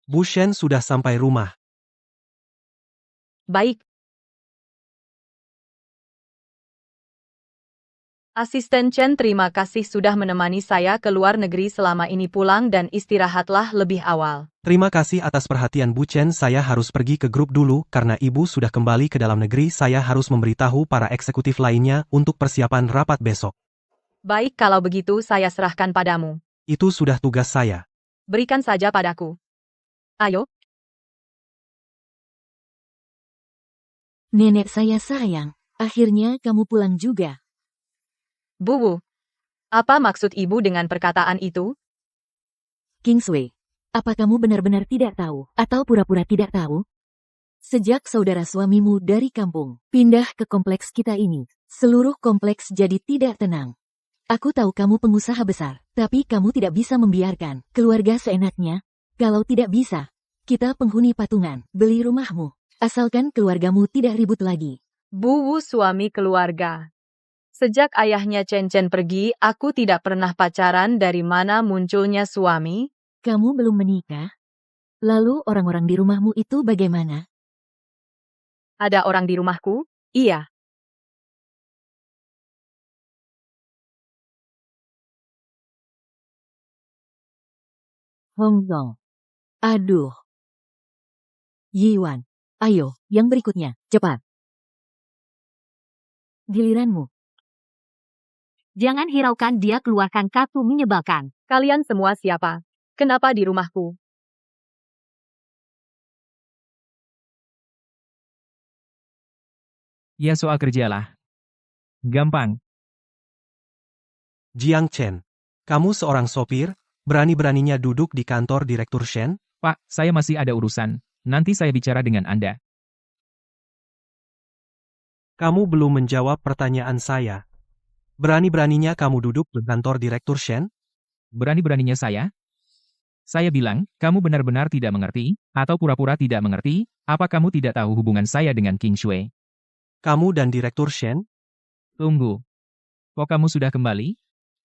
Bu Shen sudah sampai rumah. Baik. Asisten Chen, terima kasih sudah menemani saya ke luar negeri selama ini. Pulang dan istirahatlah lebih awal. Terima kasih atas perhatian Bu Chen. Saya harus pergi ke grup dulu karena ibu sudah kembali ke dalam negeri. Saya harus memberitahu para eksekutif lainnya untuk persiapan rapat besok. Baik, kalau begitu saya serahkan padamu. Itu sudah tugas saya. Berikan saja padaku. Ayo. Nenek saya sayang, akhirnya kamu pulang juga. Bu Wu. Apa maksud ibu dengan perkataan itu? Kingsway, apa kamu benar-benar tidak tahu atau pura-pura tidak tahu? Sejak saudara suamimu dari kampung pindah ke kompleks kita ini, seluruh kompleks jadi tidak tenang. Aku tahu kamu pengusaha besar, tapi kamu tidak bisa membiarkan keluarga seenaknya. Kalau tidak bisa, kita penghuni patungan, beli rumahmu. Asalkan keluargamu tidak ribut lagi. Bu Wu suami keluarga. Sejak ayahnya Chen Chen pergi, aku tidak pernah pacaran. Dari mana munculnya suami? Kamu belum menikah? Lalu orang-orang di rumahmu itu bagaimana? Ada orang di rumahku? Iya. Hong Kong. Aduh. Yiwan. Ayo, yang berikutnya, cepat. Giliranmu. Jangan hiraukan dia, keluarkan kartu menyebalkan. Kalian semua siapa? Kenapa di rumahku? Ya soal kerjalah. Gampang. Jiang Chen. Kamu seorang sopir, berani-beraninya duduk di kantor Direktur Shen? Pak, saya masih ada urusan. Nanti saya bicara dengan Anda. Kamu belum menjawab pertanyaan saya. Berani-beraninya kamu duduk di kantor Direktur Shen? Berani-beraninya saya? Saya bilang, kamu benar-benar tidak mengerti, atau pura-pura tidak mengerti, apa kamu tidak tahu hubungan saya dengan King Shui? Kamu dan Direktur Shen? Tunggu. Kok kamu sudah kembali?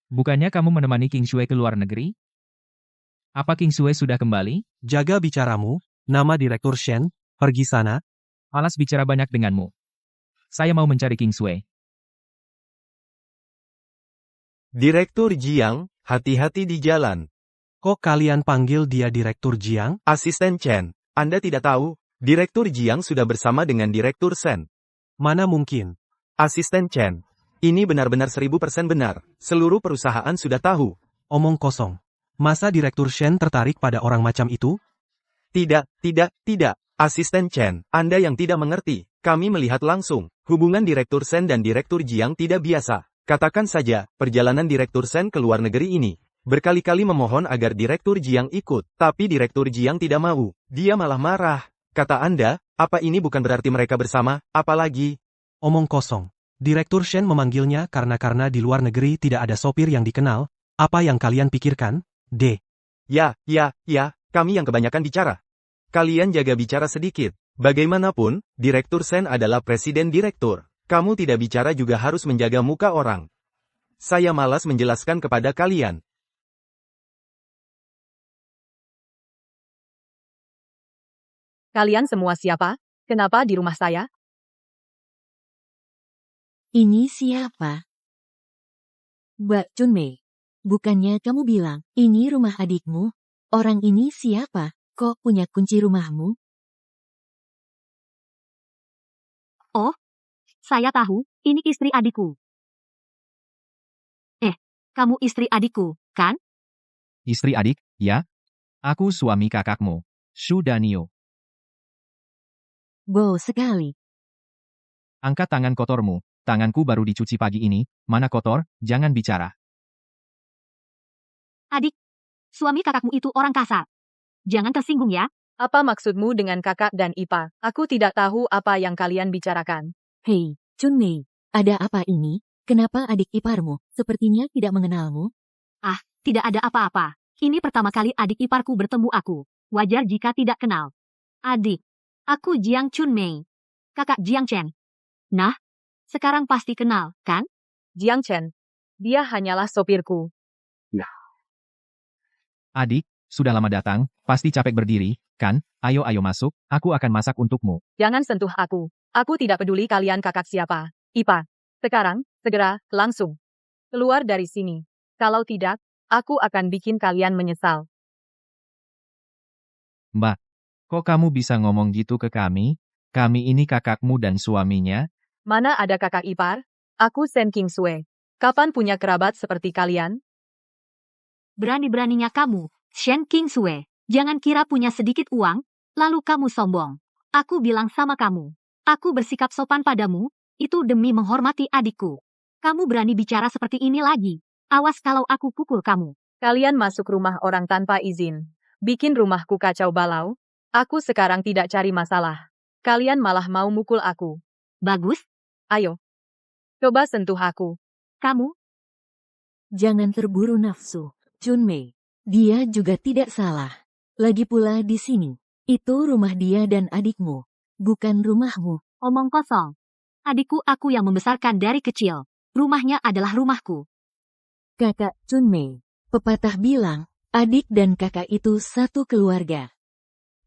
Bukannya kamu menemani King Shui ke luar negeri? Apa King Shui sudah kembali? Jaga bicaramu, nama Direktur Shen, pergi sana. Alas bicara banyak denganmu. Saya mau mencari King Shui. Direktur Jiang, hati-hati di jalan. Kok kalian panggil dia Direktur Jiang? Asisten Chen, Anda tidak tahu, Direktur Jiang sudah bersama dengan Direktur Shen. Mana mungkin? Asisten Chen, ini benar-benar 1000% benar. Seluruh perusahaan sudah tahu. Omong kosong. Masa Direktur Shen tertarik pada orang macam itu? Tidak. Asisten Chen, Anda yang tidak mengerti. Kami melihat langsung. Hubungan Direktur Shen dan Direktur Jiang tidak biasa. Katakan saja, perjalanan Direktur Shen ke luar negeri ini. Berkali-kali memohon agar Direktur Jiang ikut, tapi Direktur Jiang tidak mau. Dia malah marah. Kata Anda, apa ini bukan berarti mereka bersama, apalagi? Omong kosong. Direktur Shen memanggilnya karena di luar negeri tidak ada sopir yang dikenal. Apa yang kalian pikirkan? D. Ya, kami yang kebanyakan bicara. Kalian jaga bicara sedikit. Bagaimanapun, Direktur Shen adalah presiden direktur. Kamu tidak bicara juga harus menjaga muka orang. Saya malas menjelaskan kepada kalian. Kalian semua siapa? Kenapa di rumah saya? Ini siapa? Mbak Chunmei. Bukannya kamu bilang, ini rumah adikmu? Orang ini siapa? Kok punya kunci rumahmu? Oh, saya tahu, ini istri adikku. Kamu istri adikku, kan? Istri adik, ya? Aku suami kakakmu, Shu Danio. Wow sekali. Angkat tangan kotormu. Tanganku baru dicuci pagi ini. Mana kotor? Jangan bicara. Adik, suami kakakmu itu orang kasar. Jangan tersinggung ya. Apa maksudmu dengan kakak dan ipar? Aku tidak tahu apa yang kalian bicarakan. Hei, Chunmei, ada apa ini? Kenapa adik iparmu sepertinya tidak mengenalmu? Tidak ada apa-apa. Ini pertama kali adik iparku bertemu aku. Wajar jika tidak kenal. Adik, aku Jiang Chunmei. Kakak Jiang Chen. Nah, sekarang pasti kenal, kan? Jiang Chen. Dia hanyalah sopirku. Adik, sudah lama datang, pasti capek berdiri, kan? Ayo masuk, aku akan masak untukmu. Jangan sentuh aku. Aku tidak peduli kalian kakak siapa. Ipa. Sekarang, segera, langsung. Keluar dari sini. Kalau tidak, aku akan bikin kalian menyesal. Mbak, kok kamu bisa ngomong gitu ke kami? Kami ini kakakmu dan suaminya. Mana ada kakak ipar? Aku Sen Kingsway. Kapan punya kerabat seperti kalian? Berani-beraninya kamu, Shen Kingsway. Jangan kira punya sedikit uang, lalu kamu sombong. Aku bilang sama kamu. Aku bersikap sopan padamu, itu demi menghormati adikku. Kamu berani bicara seperti ini lagi. Awas kalau aku pukul kamu. Kalian masuk rumah orang tanpa izin. Bikin rumahku kacau balau. Aku sekarang tidak cari masalah. Kalian malah mau mukul aku. Bagus, Ayo. Coba sentuh aku. kamu. Jangan terburu nafsu, Chunmei. Dia juga tidak salah. Lagi pula di sini, itu rumah dia dan adikmu, bukan rumahmu. Omong kosong. Adikku aku yang membesarkan dari kecil. Rumahnya adalah rumahku. Kakak Chunmei, pepatah bilang, adik dan kakak itu satu keluarga.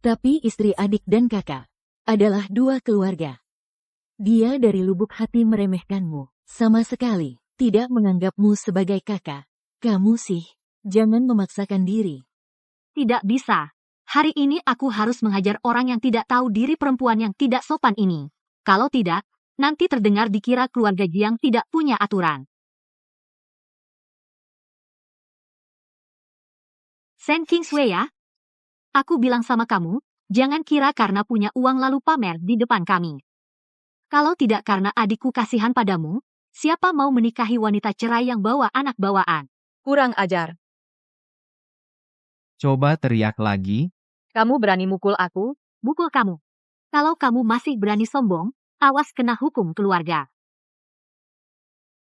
Tapi istri adik dan kakak adalah dua keluarga. Dia dari lubuk hati meremehkanmu, sama sekali tidak menganggapmu sebagai kakak. Kamu sih, jangan memaksakan diri. Tidak bisa. Hari ini aku harus menghajar orang yang tidak tahu diri perempuan yang tidak sopan ini. Kalau tidak, nanti terdengar dikira keluarga Jiang tidak punya aturan. Sen Kingsway ya? Aku bilang sama kamu, jangan kira karena punya uang lalu pamer di depan kami. Kalau tidak karena adikku kasihan padamu, siapa mau menikahi wanita cerai yang bawa anak bawaan? Kurang ajar. Coba teriak lagi. Kamu berani mukul aku? Bukul kamu. Kalau kamu masih berani sombong, awas kena hukum keluarga.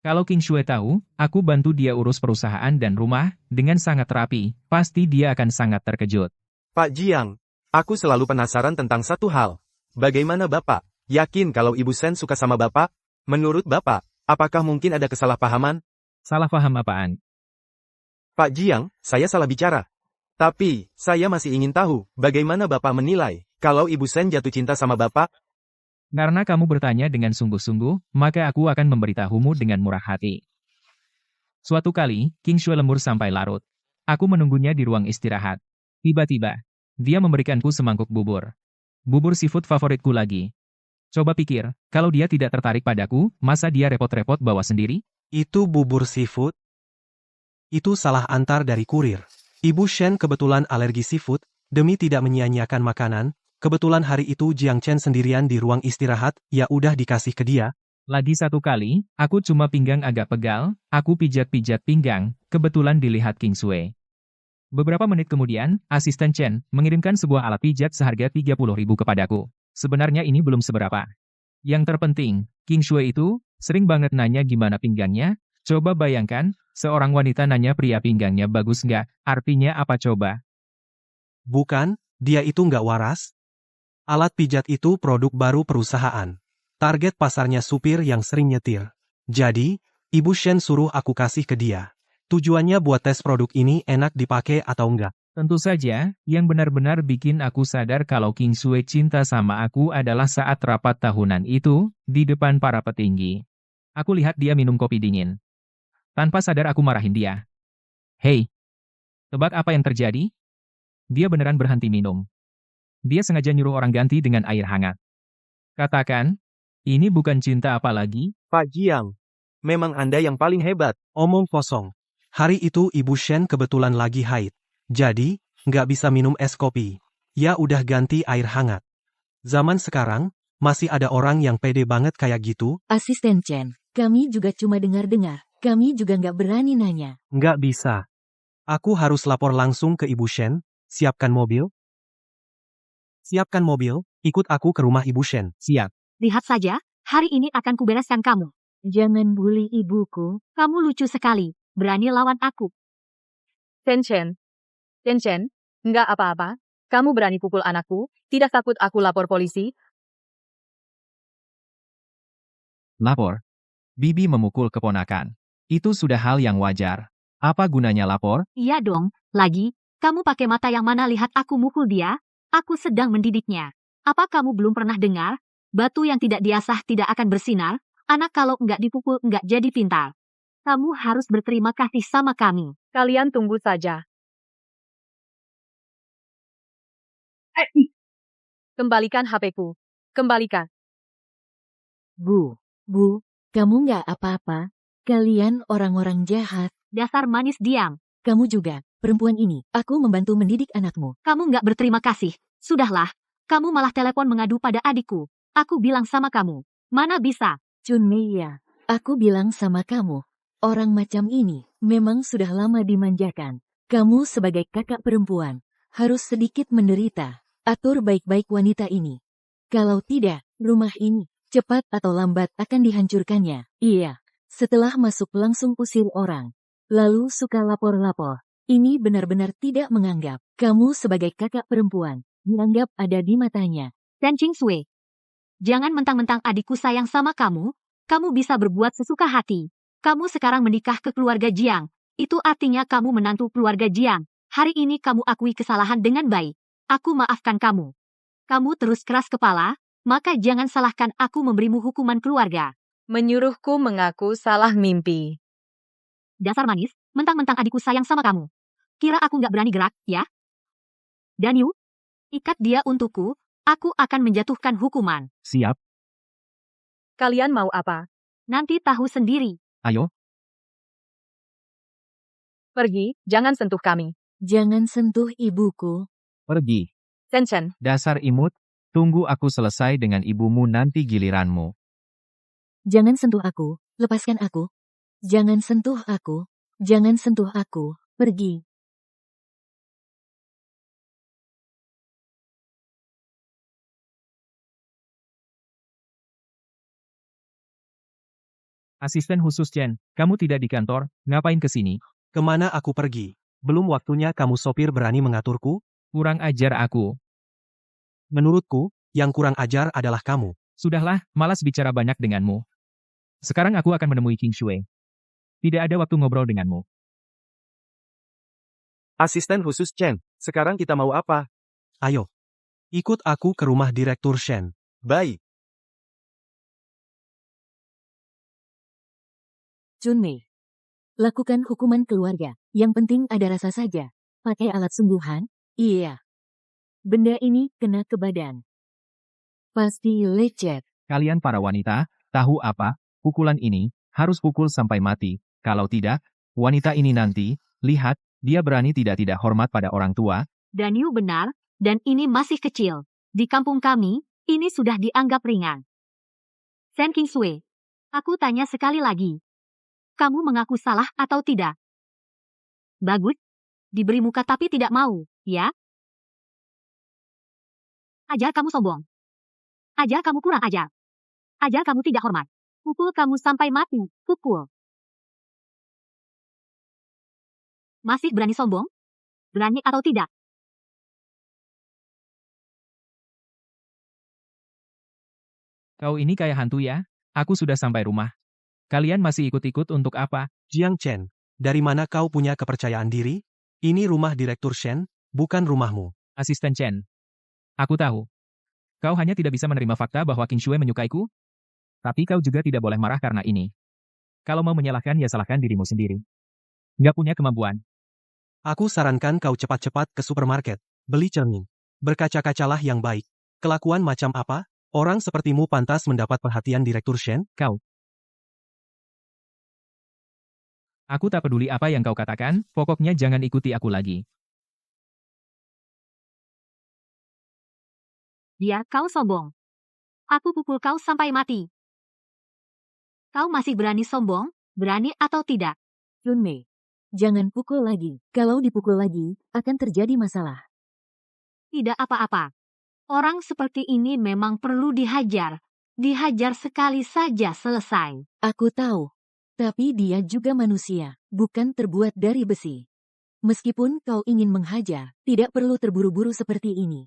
Kalau King Shui tahu, aku bantu dia urus perusahaan dan rumah, dengan sangat rapi, pasti dia akan sangat terkejut. Pak Jiang, aku selalu penasaran tentang satu hal. Bagaimana Bapak? Yakin kalau Ibu Sen suka sama Bapak? Menurut Bapak, apakah mungkin ada kesalahpahaman? Salah paham apaan? Pak Jiang, saya salah bicara. Tapi, saya masih ingin tahu, bagaimana Bapak menilai, kalau Ibu Sen jatuh cinta sama Bapak? Karena kamu bertanya dengan sungguh-sungguh, maka aku akan memberitahumu dengan murah hati. Suatu kali, King Shui lembur sampai larut. Aku menunggunya di ruang istirahat. Tiba-tiba, dia memberikanku semangkuk bubur. Bubur seafood favoritku lagi. Coba pikir, kalau dia tidak tertarik padaku, masa dia repot-repot bawa sendiri? Itu bubur seafood? Itu salah antar dari kurir. Ibu Shen kebetulan alergi seafood, demi tidak menyia-nyiakan makanan, kebetulan hari itu Jiang Chen sendirian di ruang istirahat, ya udah dikasih ke dia. Lagi satu kali, aku cuma pinggang agak pegal, aku pijat-pijat pinggang, kebetulan dilihat King Shui. Beberapa menit kemudian, asisten Chen mengirimkan sebuah alat pijat seharga 30.000 kepadaku. Sebenarnya ini belum seberapa. Yang terpenting, King Shui itu sering banget nanya gimana pinggangnya. Coba bayangkan, seorang wanita nanya pria pinggangnya bagus nggak, artinya apa coba? Bukan, dia itu nggak waras. Alat pijat itu produk baru perusahaan. Target pasarnya supir yang sering nyetir. Jadi, Ibu Shen suruh aku kasih ke dia. Tujuannya buat tes produk ini enak dipakai atau enggak. Tentu saja, yang benar-benar bikin aku sadar kalau King Shui cinta sama aku adalah saat rapat tahunan itu, di depan para petinggi. Aku lihat dia minum kopi dingin. Tanpa sadar aku marahin dia. Hei, tebak apa yang terjadi? Dia beneran berhenti minum. Dia sengaja nyuruh orang ganti dengan air hangat. Katakan, ini bukan cinta apalagi? Pak Jiang, memang Anda yang paling hebat. Omong kosong. Hari itu Ibu Shen kebetulan lagi haid. Jadi, nggak bisa minum es kopi. Ya udah ganti air hangat. Zaman sekarang, masih ada orang yang pede banget kayak gitu? Asisten Chen, kami juga cuma dengar-dengar. Kami juga nggak berani nanya. Nggak bisa. Aku harus lapor langsung ke Ibu Shen. Siapkan mobil. Siapkan mobil, ikut aku ke rumah Ibu Shen. Siap. Lihat saja, hari ini akan kubereskan kamu. Jangan bully ibuku. Kamu lucu sekali, berani lawan aku. Chen Chen. Chen Chen, nggak apa-apa. Kamu berani pukul anakku, tidak takut aku lapor polisi? Lapor. Bibi memukul keponakan. Itu sudah hal yang wajar. Apa gunanya lapor? Iya dong, lagi, Kamu pakai mata yang mana lihat aku mukul dia? Aku sedang mendidiknya. Apa kamu belum pernah dengar? Batu yang tidak diasah tidak akan bersinar. Anak kalau nggak dipukul nggak jadi pintar. Kamu harus berterima kasih sama kami. Kalian tunggu saja. Kembalikan HP-ku. Kembalikan. Bu, kamu nggak apa-apa? Kalian orang-orang jahat. Dasar manis diam. Kamu juga, perempuan ini. Aku membantu mendidik anakmu. Kamu nggak berterima kasih. Sudahlah. Kamu malah telepon mengadu pada adikku. Aku bilang sama kamu. Mana bisa? Chunmei ya, aku bilang sama kamu. Orang macam ini memang sudah lama dimanjakan. Kamu sebagai kakak perempuan harus sedikit menderita. Atur baik-baik wanita ini. Kalau tidak, rumah ini cepat atau lambat akan dihancurkannya. Iya, setelah masuk langsung usir orang. Lalu suka lapor-lapor. Ini benar-benar tidak menganggap kamu sebagai kakak perempuan dianggap ada di matanya. Dan Ching Sui. Jangan mentang-mentang adikku sayang sama kamu. Kamu bisa berbuat sesuka hati. Kamu sekarang menikah ke keluarga Jiang. Itu artinya kamu menantu keluarga Jiang. Hari ini kamu akui kesalahan dengan baik. Aku maafkan kamu. Kamu terus keras kepala, maka jangan salahkan aku memberimu hukuman keluarga. Menyuruhku mengaku salah mimpi. Dasar manis, mentang-mentang adikku sayang sama kamu. Kira aku nggak berani gerak, ya? Dan Yu, ikat dia untukku, aku akan menjatuhkan hukuman. Siap, Kalian mau apa? Nanti tahu sendiri. ayo. Pergi, jangan sentuh kami. Jangan sentuh ibuku. Pergi. Chen Chen, Dasar imut, tunggu aku selesai dengan ibumu nanti giliranmu. Jangan sentuh aku, lepaskan aku. Jangan sentuh aku. Jangan sentuh aku. Pergi. Asisten khusus Chen, kamu tidak di kantor, ngapain ke sini? Kemana aku pergi? Belum waktunya kamu sopir berani mengaturku? Kurang ajar aku. Menurutku, yang kurang ajar adalah kamu. Sudahlah, malas bicara banyak denganmu. Sekarang aku akan menemui King Shui. Tidak ada waktu ngobrol denganmu. Asisten khusus Chen, sekarang kita mau apa? Ayo. Ikut aku ke rumah Direktur Shen. Baik. Chunmei. Lakukan hukuman keluarga. Yang penting ada rasa saja. Pakai alat sungguhan? Iya. Benda ini kena ke badan. Pasti lecet. Kalian para wanita, tahu apa? Pukulan ini, harus pukul sampai mati. Kalau tidak, wanita ini nanti, lihat, dia berani tidak hormat pada orang tua. Dan Yu benar, dan ini masih kecil. Di kampung kami, ini sudah dianggap ringan. Sen King Sui, aku tanya sekali lagi. Kamu mengaku salah atau tidak? Bagus. Diberi muka tapi tidak mau, ya? Ajar kamu sombong. Ajar kamu kurang ajar. Ajar kamu tidak hormat. Pukul kamu sampai mati. Pukul. Masih berani sombong? Berani atau tidak? Kau ini kayak hantu ya? Aku sudah sampai rumah. Kalian masih ikut-ikut untuk apa? Jiang Chen, dari mana kau punya kepercayaan diri? Ini rumah Direktur Shen, bukan rumahmu. Asisten Chen. Aku tahu. Kau hanya tidak bisa menerima fakta bahwa King Shui menyukaiku. Tapi kau juga tidak boleh marah karena ini. Kalau mau menyalahkan ya salahkan dirimu sendiri. Nggak punya kemampuan. Aku sarankan kau cepat-cepat ke supermarket, beli cermin. Berkaca-kacalah yang baik. Kelakuan macam apa? Orang sepertimu pantas mendapat perhatian Direktur Shen? Kau. Aku tak peduli apa yang kau katakan, pokoknya jangan ikuti aku lagi. Dia kau sombong. Aku pukul kau sampai mati. Kau masih berani sombong? Berani atau tidak? Chunmei. Jangan pukul lagi. Kalau dipukul lagi, akan terjadi masalah. Tidak apa-apa. Orang seperti ini memang perlu dihajar. Dihajar sekali saja selesai. Aku tahu. Tapi dia juga manusia, bukan terbuat dari besi. Meskipun kau ingin menghajar, tidak perlu terburu-buru seperti ini.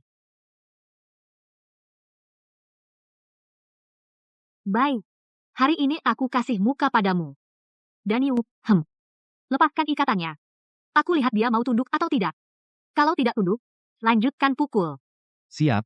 Baik. Hari ini aku kasih muka padamu. Dan Yu, lepaskan ikatannya. Aku lihat dia mau tunduk atau tidak. Kalau tidak tunduk, lanjutkan pukul. Siap.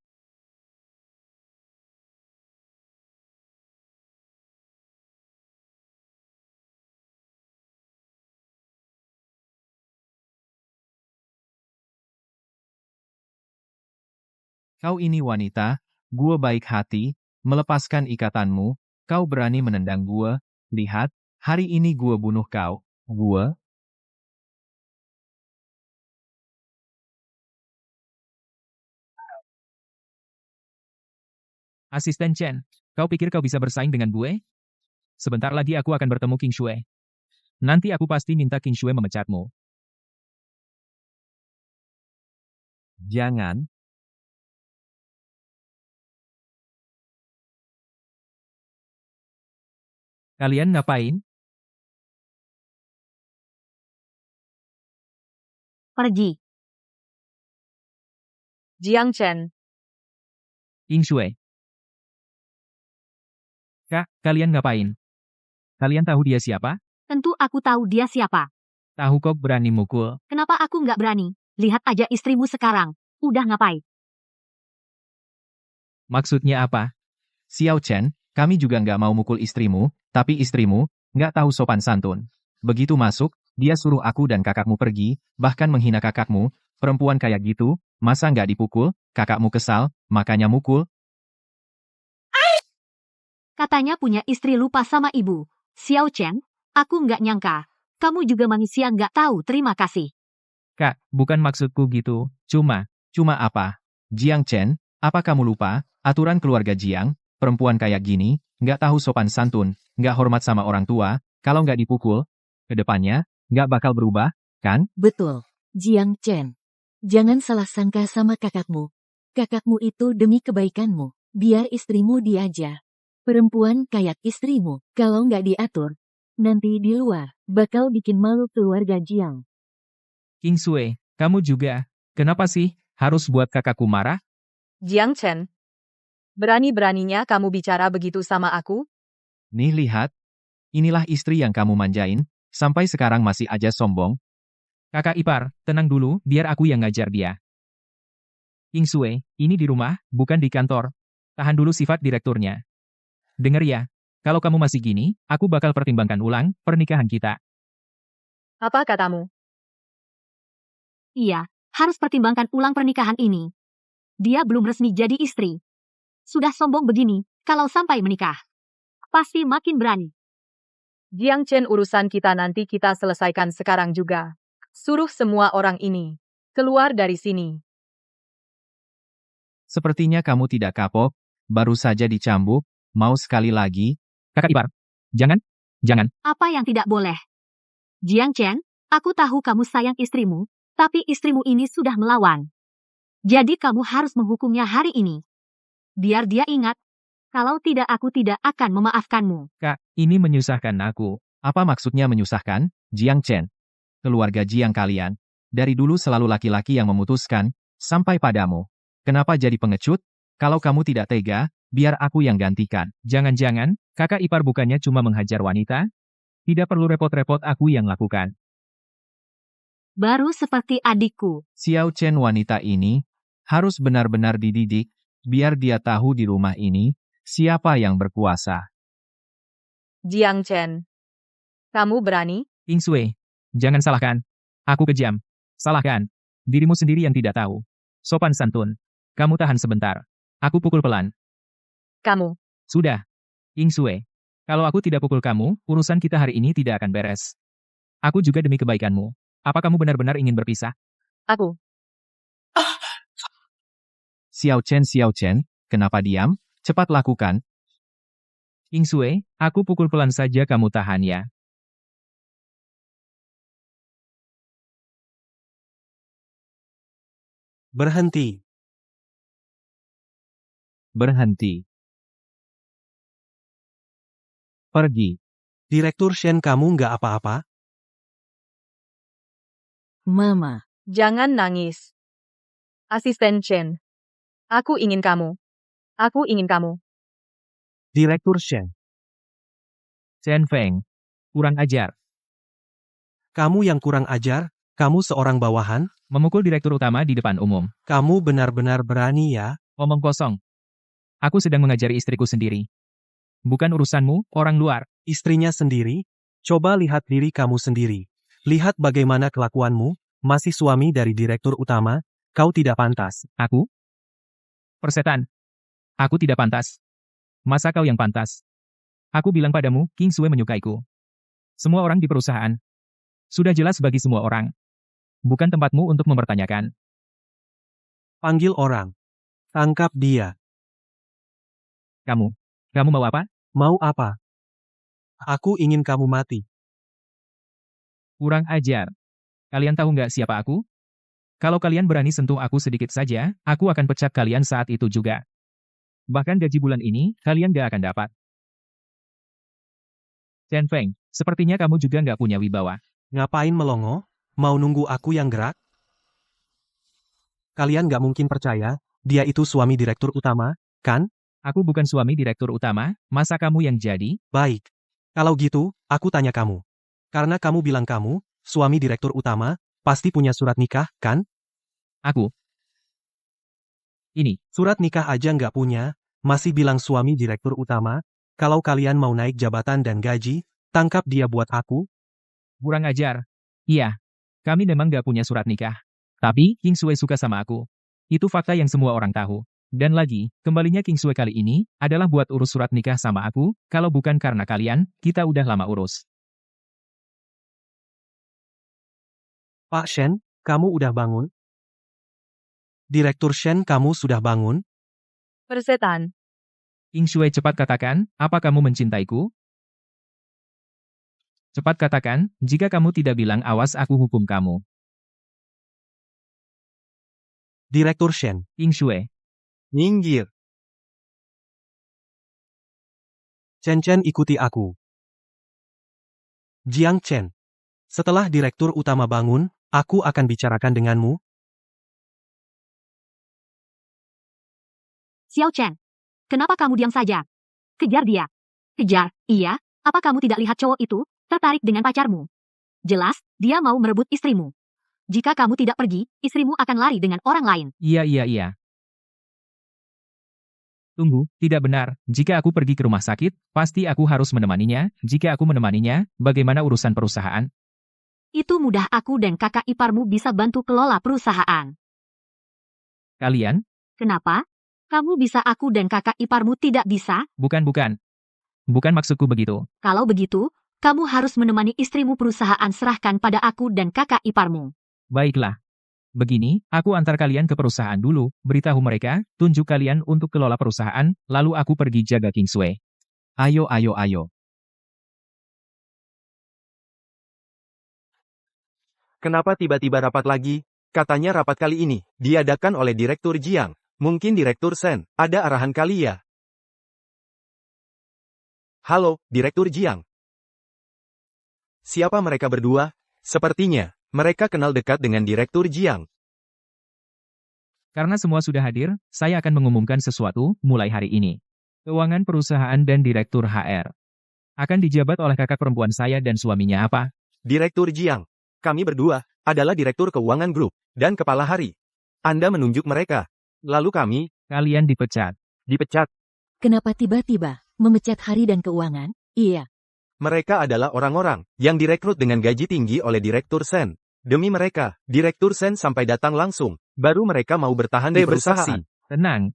Kau ini wanita, gua baik hati, melepaskan ikatanmu, kau berani menendang gua, lihat, hari ini gua bunuh kau, gua. Asisten Chen, kau pikir kau bisa bersaing dengan gue? Sebentar lagi aku akan bertemu King Shui. Nanti aku pasti minta King Shui memecatmu. Jangan. Kalian ngapain? Pergi. Jiang Chen, King Shui. Kak, kalian ngapain? Kalian tahu dia siapa? Tentu aku tahu dia siapa. Tahu kok berani mukul. Kenapa aku nggak berani? Lihat aja istrimu sekarang. Udah ngapain? Maksudnya apa? Xiao Chen, kami juga nggak mau mukul istrimu, tapi istrimu, nggak tahu sopan santun. Begitu masuk, dia suruh aku dan kakakmu pergi, bahkan menghina kakakmu, perempuan kayak gitu, masa nggak dipukul, kakakmu kesal, makanya mukul. Katanya punya istri lupa sama ibu. Xiao Chen, aku nggak nyangka. Kamu juga manusia nggak tahu terima kasih. Kak, bukan maksudku gitu, cuma apa? Jiang Chen, apa kamu lupa, aturan keluarga Jiang, perempuan kayak gini, nggak tahu sopan santun, nggak hormat sama orang tua, kalau nggak dipukul, ke depannya, nggak bakal berubah, kan? Betul. Jiang Chen. Jangan salah sangka sama kakakmu. Kakakmu itu demi kebaikanmu. Biar istrimu diaja. Perempuan kayak istrimu, kalau nggak diatur, nanti di luar, bakal bikin malu keluarga Jiang. King Sui, kamu juga, kenapa sih, harus buat kakakku marah? Jiang Chen. Berani-beraninya kamu bicara begitu sama aku? Nih lihat, inilah istri yang kamu manjain, sampai sekarang masih aja sombong. Kakak ipar, tenang dulu, biar aku yang ngajar dia. King Sui, ini di rumah, bukan di kantor. Tahan dulu sifat direkturnya. Dengar ya, kalau kamu masih gini, aku bakal pertimbangkan ulang pernikahan kita. Apa katamu? Iya, harus pertimbangkan ulang pernikahan ini. Dia belum resmi jadi istri. Sudah sombong begini, kalau sampai menikah. Pasti makin berani. Jiang Chen, urusan kita nanti kita selesaikan sekarang juga. Suruh semua orang ini keluar dari sini. Sepertinya kamu tidak kapok, baru saja dicambuk, mau sekali lagi. Kakak ipar, jangan. Apa yang tidak boleh? Jiang Chen, aku tahu kamu sayang istrimu, tapi istrimu ini sudah melawan. Jadi kamu harus menghukumnya hari ini. Biar dia ingat, kalau tidak aku tidak akan memaafkanmu. Kak, ini menyusahkan aku. Apa maksudnya menyusahkan, Jiang Chen? Keluarga Jiang kalian, dari dulu selalu laki-laki yang memutuskan, sampai padamu. Kenapa jadi pengecut? Kalau kamu tidak tega, biar aku yang gantikan. Jangan-jangan, kakak ipar bukannya cuma menghajar wanita? Tidak perlu repot-repot aku yang lakukan. Baru seperti adikku. Xiao Chen wanita ini, harus benar-benar dididik, biar dia tahu di rumah ini, siapa yang berkuasa. Jiang Chen. Kamu berani? King Sui, jangan salahkan. Aku kejam. Salahkan. Dirimu sendiri yang tidak tahu. Sopan santun. Kamu tahan sebentar. Aku pukul pelan. Kamu. Sudah. King Sui. Kalau aku tidak pukul kamu, urusan kita hari ini tidak akan beres. Aku juga demi kebaikanmu. Apa kamu benar-benar ingin berpisah? Aku. Xiao Chen, kenapa diam? Cepat lakukan. King Sui, aku pukul pelan saja kamu tahan ya. Berhenti. Berhenti. Pergi. Direktur Shen, kamu nggak apa-apa? Mama. Jangan nangis. Asisten Chen. Aku ingin kamu. Aku ingin kamu. Direktur Shen. Chen Feng. Kurang ajar. Kamu yang kurang ajar, Kamu seorang bawahan? Memukul direktur utama di depan umum. Kamu benar-benar berani ya? Omong kosong. Aku sedang mengajari istriku sendiri. Bukan urusanmu, orang luar. Istrinya sendiri? Coba lihat diri kamu sendiri. Lihat bagaimana kelakuanmu, masih suami dari direktur utama, kau tidak pantas. Aku? Persetan. Aku tidak pantas. Masa kau yang pantas? Aku bilang padamu, King Sue menyukaiku. Semua orang di perusahaan. Sudah jelas bagi semua orang. Bukan tempatmu untuk mempertanyakan. Panggil orang. Tangkap dia. Kamu mau apa? Mau apa? Aku ingin kamu mati. Kurang ajar. Kalian tahu nggak siapa aku? Kalau kalian berani sentuh aku sedikit saja, aku akan pecat kalian saat itu juga. Bahkan gaji bulan ini, kalian nggak akan dapat. Chen Feng, sepertinya kamu juga nggak punya wibawa. Ngapain melongo? Mau nunggu aku yang gerak? Kalian nggak mungkin percaya, dia itu suami direktur utama, kan? Aku bukan suami direktur utama, masa kamu yang jadi? Baik. Kalau gitu, aku tanya kamu. Karena kamu bilang kamu, suami direktur utama, pasti punya surat nikah, kan? Aku. Ini. Surat nikah aja nggak punya, masih bilang suami direktur utama. Kalau kalian mau naik jabatan dan gaji, tangkap dia buat aku. Kurang ajar. Iya. Kami memang nggak punya surat nikah. Tapi, King Sue suka sama aku. Itu fakta yang semua orang tahu. Dan lagi, kembalinya King Sue kali ini, adalah buat urus surat nikah sama aku, kalau bukan karena kalian, kita udah lama urus. Pak Shen, kamu udah bangun? Direktur Shen, kamu sudah bangun? Persetan. King Sue cepat katakan, apa kamu mencintaiku? Cepat katakan, jika kamu tidak bilang awas aku hukum kamu. Direktur Shen. King Sue. Minggir. Chen ikuti aku. Jiang Chen. Setelah direktur utama bangun, aku akan bicarakan denganmu. Xiao Chen. Kenapa kamu diam saja? Kejar dia. Kejar, iya, apa kamu tidak lihat cowok itu, tertarik dengan pacarmu? Jelas, dia mau merebut istrimu. Jika kamu tidak pergi, istrimu akan lari dengan orang lain. Iya. Tunggu, tidak benar. Jika aku pergi ke rumah sakit, pasti aku harus menemaninya. Jika aku menemaninya, bagaimana urusan perusahaan? Itu mudah, aku dan kakak iparmu bisa bantu kelola perusahaan. Kalian? Kenapa? Kamu bisa, aku dan kakak iparmu tidak bisa? Bukan. Bukan maksudku begitu. Kalau begitu, kamu harus menemani istrimu, perusahaan serahkan pada aku dan kakak iparmu. Baiklah. Begini, aku antar kalian ke perusahaan dulu, beritahu mereka, tunjuk kalian untuk kelola perusahaan, lalu aku pergi jaga King Sue. Ayo. Kenapa tiba-tiba rapat lagi? Katanya rapat kali ini, diadakan oleh Direktur Jiang. Mungkin Direktur Sen, ada arahan kali ya? Halo, Direktur Jiang. Siapa mereka berdua? Sepertinya, mereka kenal dekat dengan Direktur Jiang. Karena semua sudah hadir, saya akan mengumumkan sesuatu, mulai hari ini. Keuangan perusahaan dan Direktur HR. Akan dijabat oleh kakak perempuan saya dan suaminya apa? Direktur Jiang. Kami berdua, adalah Direktur Keuangan Grup, dan Kepala Hari. Anda menunjuk mereka. Lalu kami, Kalian dipecat. dipecat. Kenapa tiba-tiba memecat Hari dan Keuangan? Iya. Mereka adalah orang-orang yang direkrut dengan gaji tinggi oleh Direktur Sen. Demi mereka, Direktur Sen sampai datang langsung, baru mereka mau bertahan di perusahaan. Tenang.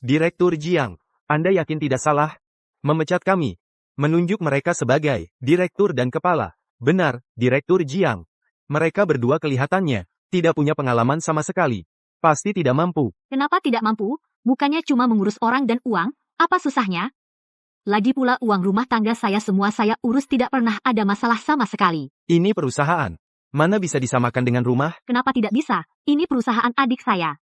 Direktur Jiang, Anda yakin tidak salah? Memecat kami. Menunjuk mereka sebagai direktur dan kepala. Benar, Direktur Jiang. Mereka berdua kelihatannya tidak punya pengalaman sama sekali. Pasti tidak mampu. Kenapa tidak mampu? Bukannya cuma mengurus orang dan uang, apa susahnya? Lagi pula uang rumah tangga saya semua saya urus, tidak pernah ada masalah sama sekali. Ini perusahaan. Mana bisa disamakan dengan rumah? Kenapa tidak bisa? Ini perusahaan adik saya.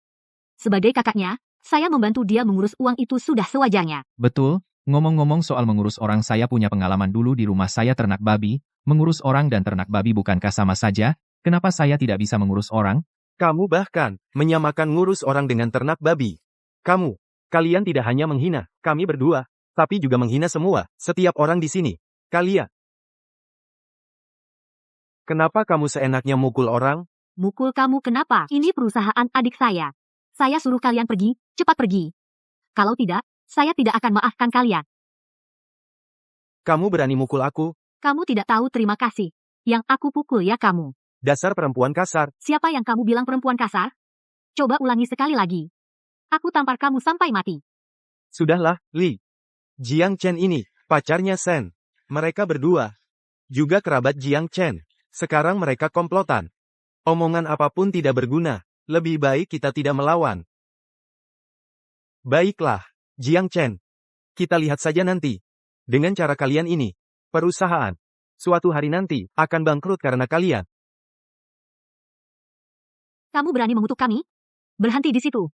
Sebagai kakaknya, saya membantu dia mengurus uang, itu sudah sewajarnya. Betul, ngomong-ngomong soal mengurus orang, saya punya pengalaman dulu di rumah saya ternak babi. Mengurus orang dan ternak babi bukankah sama saja? Kenapa saya tidak bisa mengurus orang? Kamu bahkan menyamakan ngurus orang dengan ternak babi. Kalian tidak hanya menghina kami berdua, tapi juga menghina setiap orang di sini. Kenapa kamu seenaknya mukul orang? Mukul kamu kenapa? Ini perusahaan adik saya. Saya suruh kalian pergi, cepat pergi. Kalau tidak, saya tidak akan maafkan kalian. Kamu berani mukul aku? Kamu tidak tahu terima kasih. Yang aku pukul ya kamu. Dasar perempuan kasar. Siapa yang kamu bilang perempuan kasar? Coba ulangi sekali lagi. Aku tampar kamu sampai mati. Sudahlah, Li. Jiang Chen ini, pacarnya Sen. Mereka berdua. Juga kerabat Jiang Chen. Sekarang mereka komplotan. Omongan apapun tidak berguna. Lebih baik kita tidak melawan. Baiklah, Jiang Chen. Kita lihat saja nanti. Dengan cara kalian ini, perusahaan, suatu hari nanti, akan bangkrut karena kalian. Kamu berani mengutuk kami? Berhenti di situ.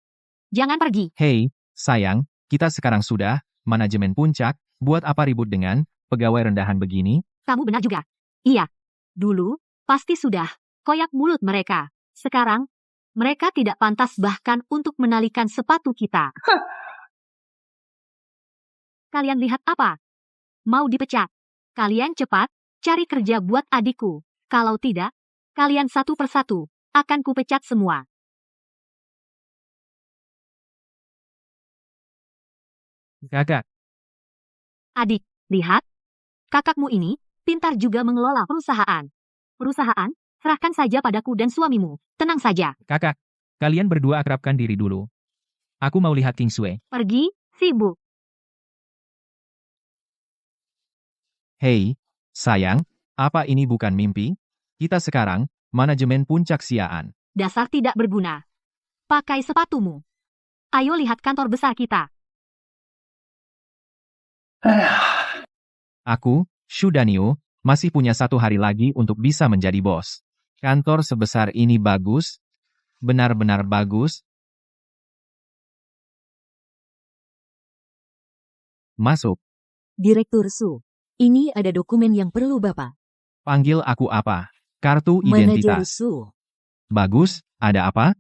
Jangan pergi. Hei, sayang, kita sekarang sudah, manajemen puncak, buat apa ribut dengan pegawai rendahan begini? Kamu benar juga. Iya. Dulu, pasti sudah. Koyak mulut mereka. Sekarang, mereka tidak pantas bahkan untuk menalikan sepatu kita. Kalian lihat apa? Mau dipecat? Kalian cepat, cari kerja buat adikku. Kalau tidak, kalian satu persatu, akan kupecat semua. Kakak, Adik, lihat. Kakakmu ini, pintar juga mengelola perusahaan. Perusahaan, serahkan saja padaku dan suamimu. Tenang saja. kakak, kalian berdua akrabkan diri dulu. Aku mau lihat Kingsway. Pergi, sibuk. Hei, sayang, apa ini bukan mimpi? Kita sekarang, manajemen puncak siaan. Dasar tidak berguna. Pakai sepatumu. Ayo lihat kantor besar kita. Aku, Shu Danio, masih punya 1 hari lagi untuk bisa menjadi bos. Kantor sebesar ini bagus, benar-benar bagus. Masuk, Direktur Su. Ini ada dokumen yang perlu Bapak. panggil aku apa? Kartu Manajer identitas. Su. Bagus, ada apa?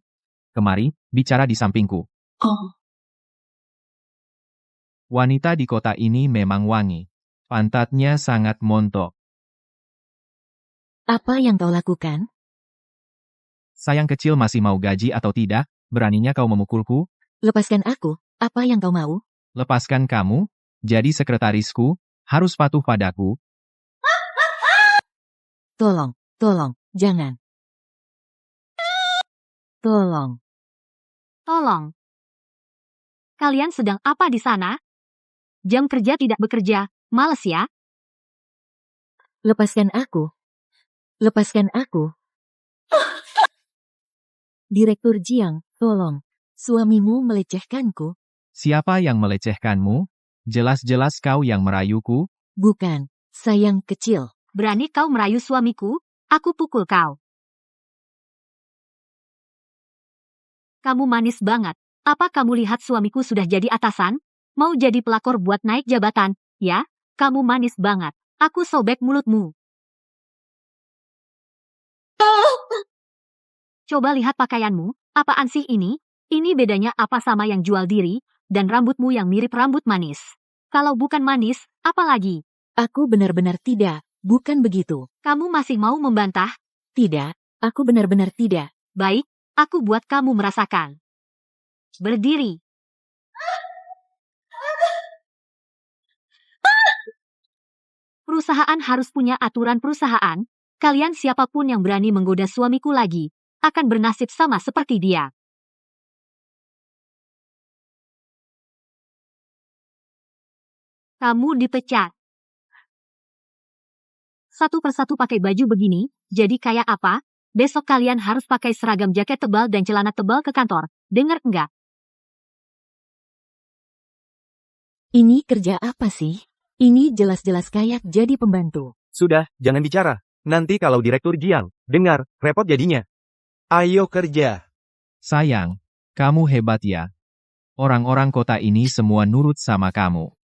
Kemari, bicara di sampingku. Wanita di kota ini memang wangi. Pantatnya sangat montok. Apa yang kau lakukan? Sayang kecil masih mau gaji atau tidak? Beraninya kau memukulku? Lepaskan aku. Apa yang kau mau? Lepaskan kamu? Jadi sekretarisku? Harus patuh padaku? Tolong, jangan. Tolong. Tolong. Kalian sedang apa di sana? Jam kerja tidak bekerja. Males ya? Lepaskan aku. Lepaskan aku. Direktur Jiang, tolong. Suamimu melecehkanku. Siapa yang melecehkanmu? Jelas-jelas kau yang merayuku. Bukan, sayang kecil. Berani kau merayu suamiku? Aku pukul kau. Kamu manis banget. Apa kamu lihat suamiku sudah jadi atasan? Mau jadi pelakor buat naik jabatan, ya? Kamu manis banget. Aku sobek mulutmu. Coba lihat pakaianmu. Apaan sih ini? Ini bedanya apa sama yang jual diri, dan rambutmu yang mirip rambut manis. Kalau bukan manis, apa lagi? Aku benar-benar tidak. Bukan begitu. Kamu masih mau membantah? Tidak, aku benar-benar tidak. Baik, aku buat kamu merasakan. Berdiri. Perusahaan harus punya aturan perusahaan. Kalian siapapun yang berani menggoda suamiku lagi, akan bernasib sama seperti dia. Kamu dipecat. Satu persatu pakai baju begini, jadi kayak apa? Besok kalian harus pakai seragam jaket tebal dan celana tebal ke kantor. Dengar enggak? Ini kerja apa sih? Ini jelas-jelas kayak jadi pembantu. Sudah, jangan bicara. Nanti kalau Direktur Jiang dengar, repot jadinya. Ayo kerja. Sayang, kamu hebat ya. Orang-orang kota ini semua nurut sama kamu.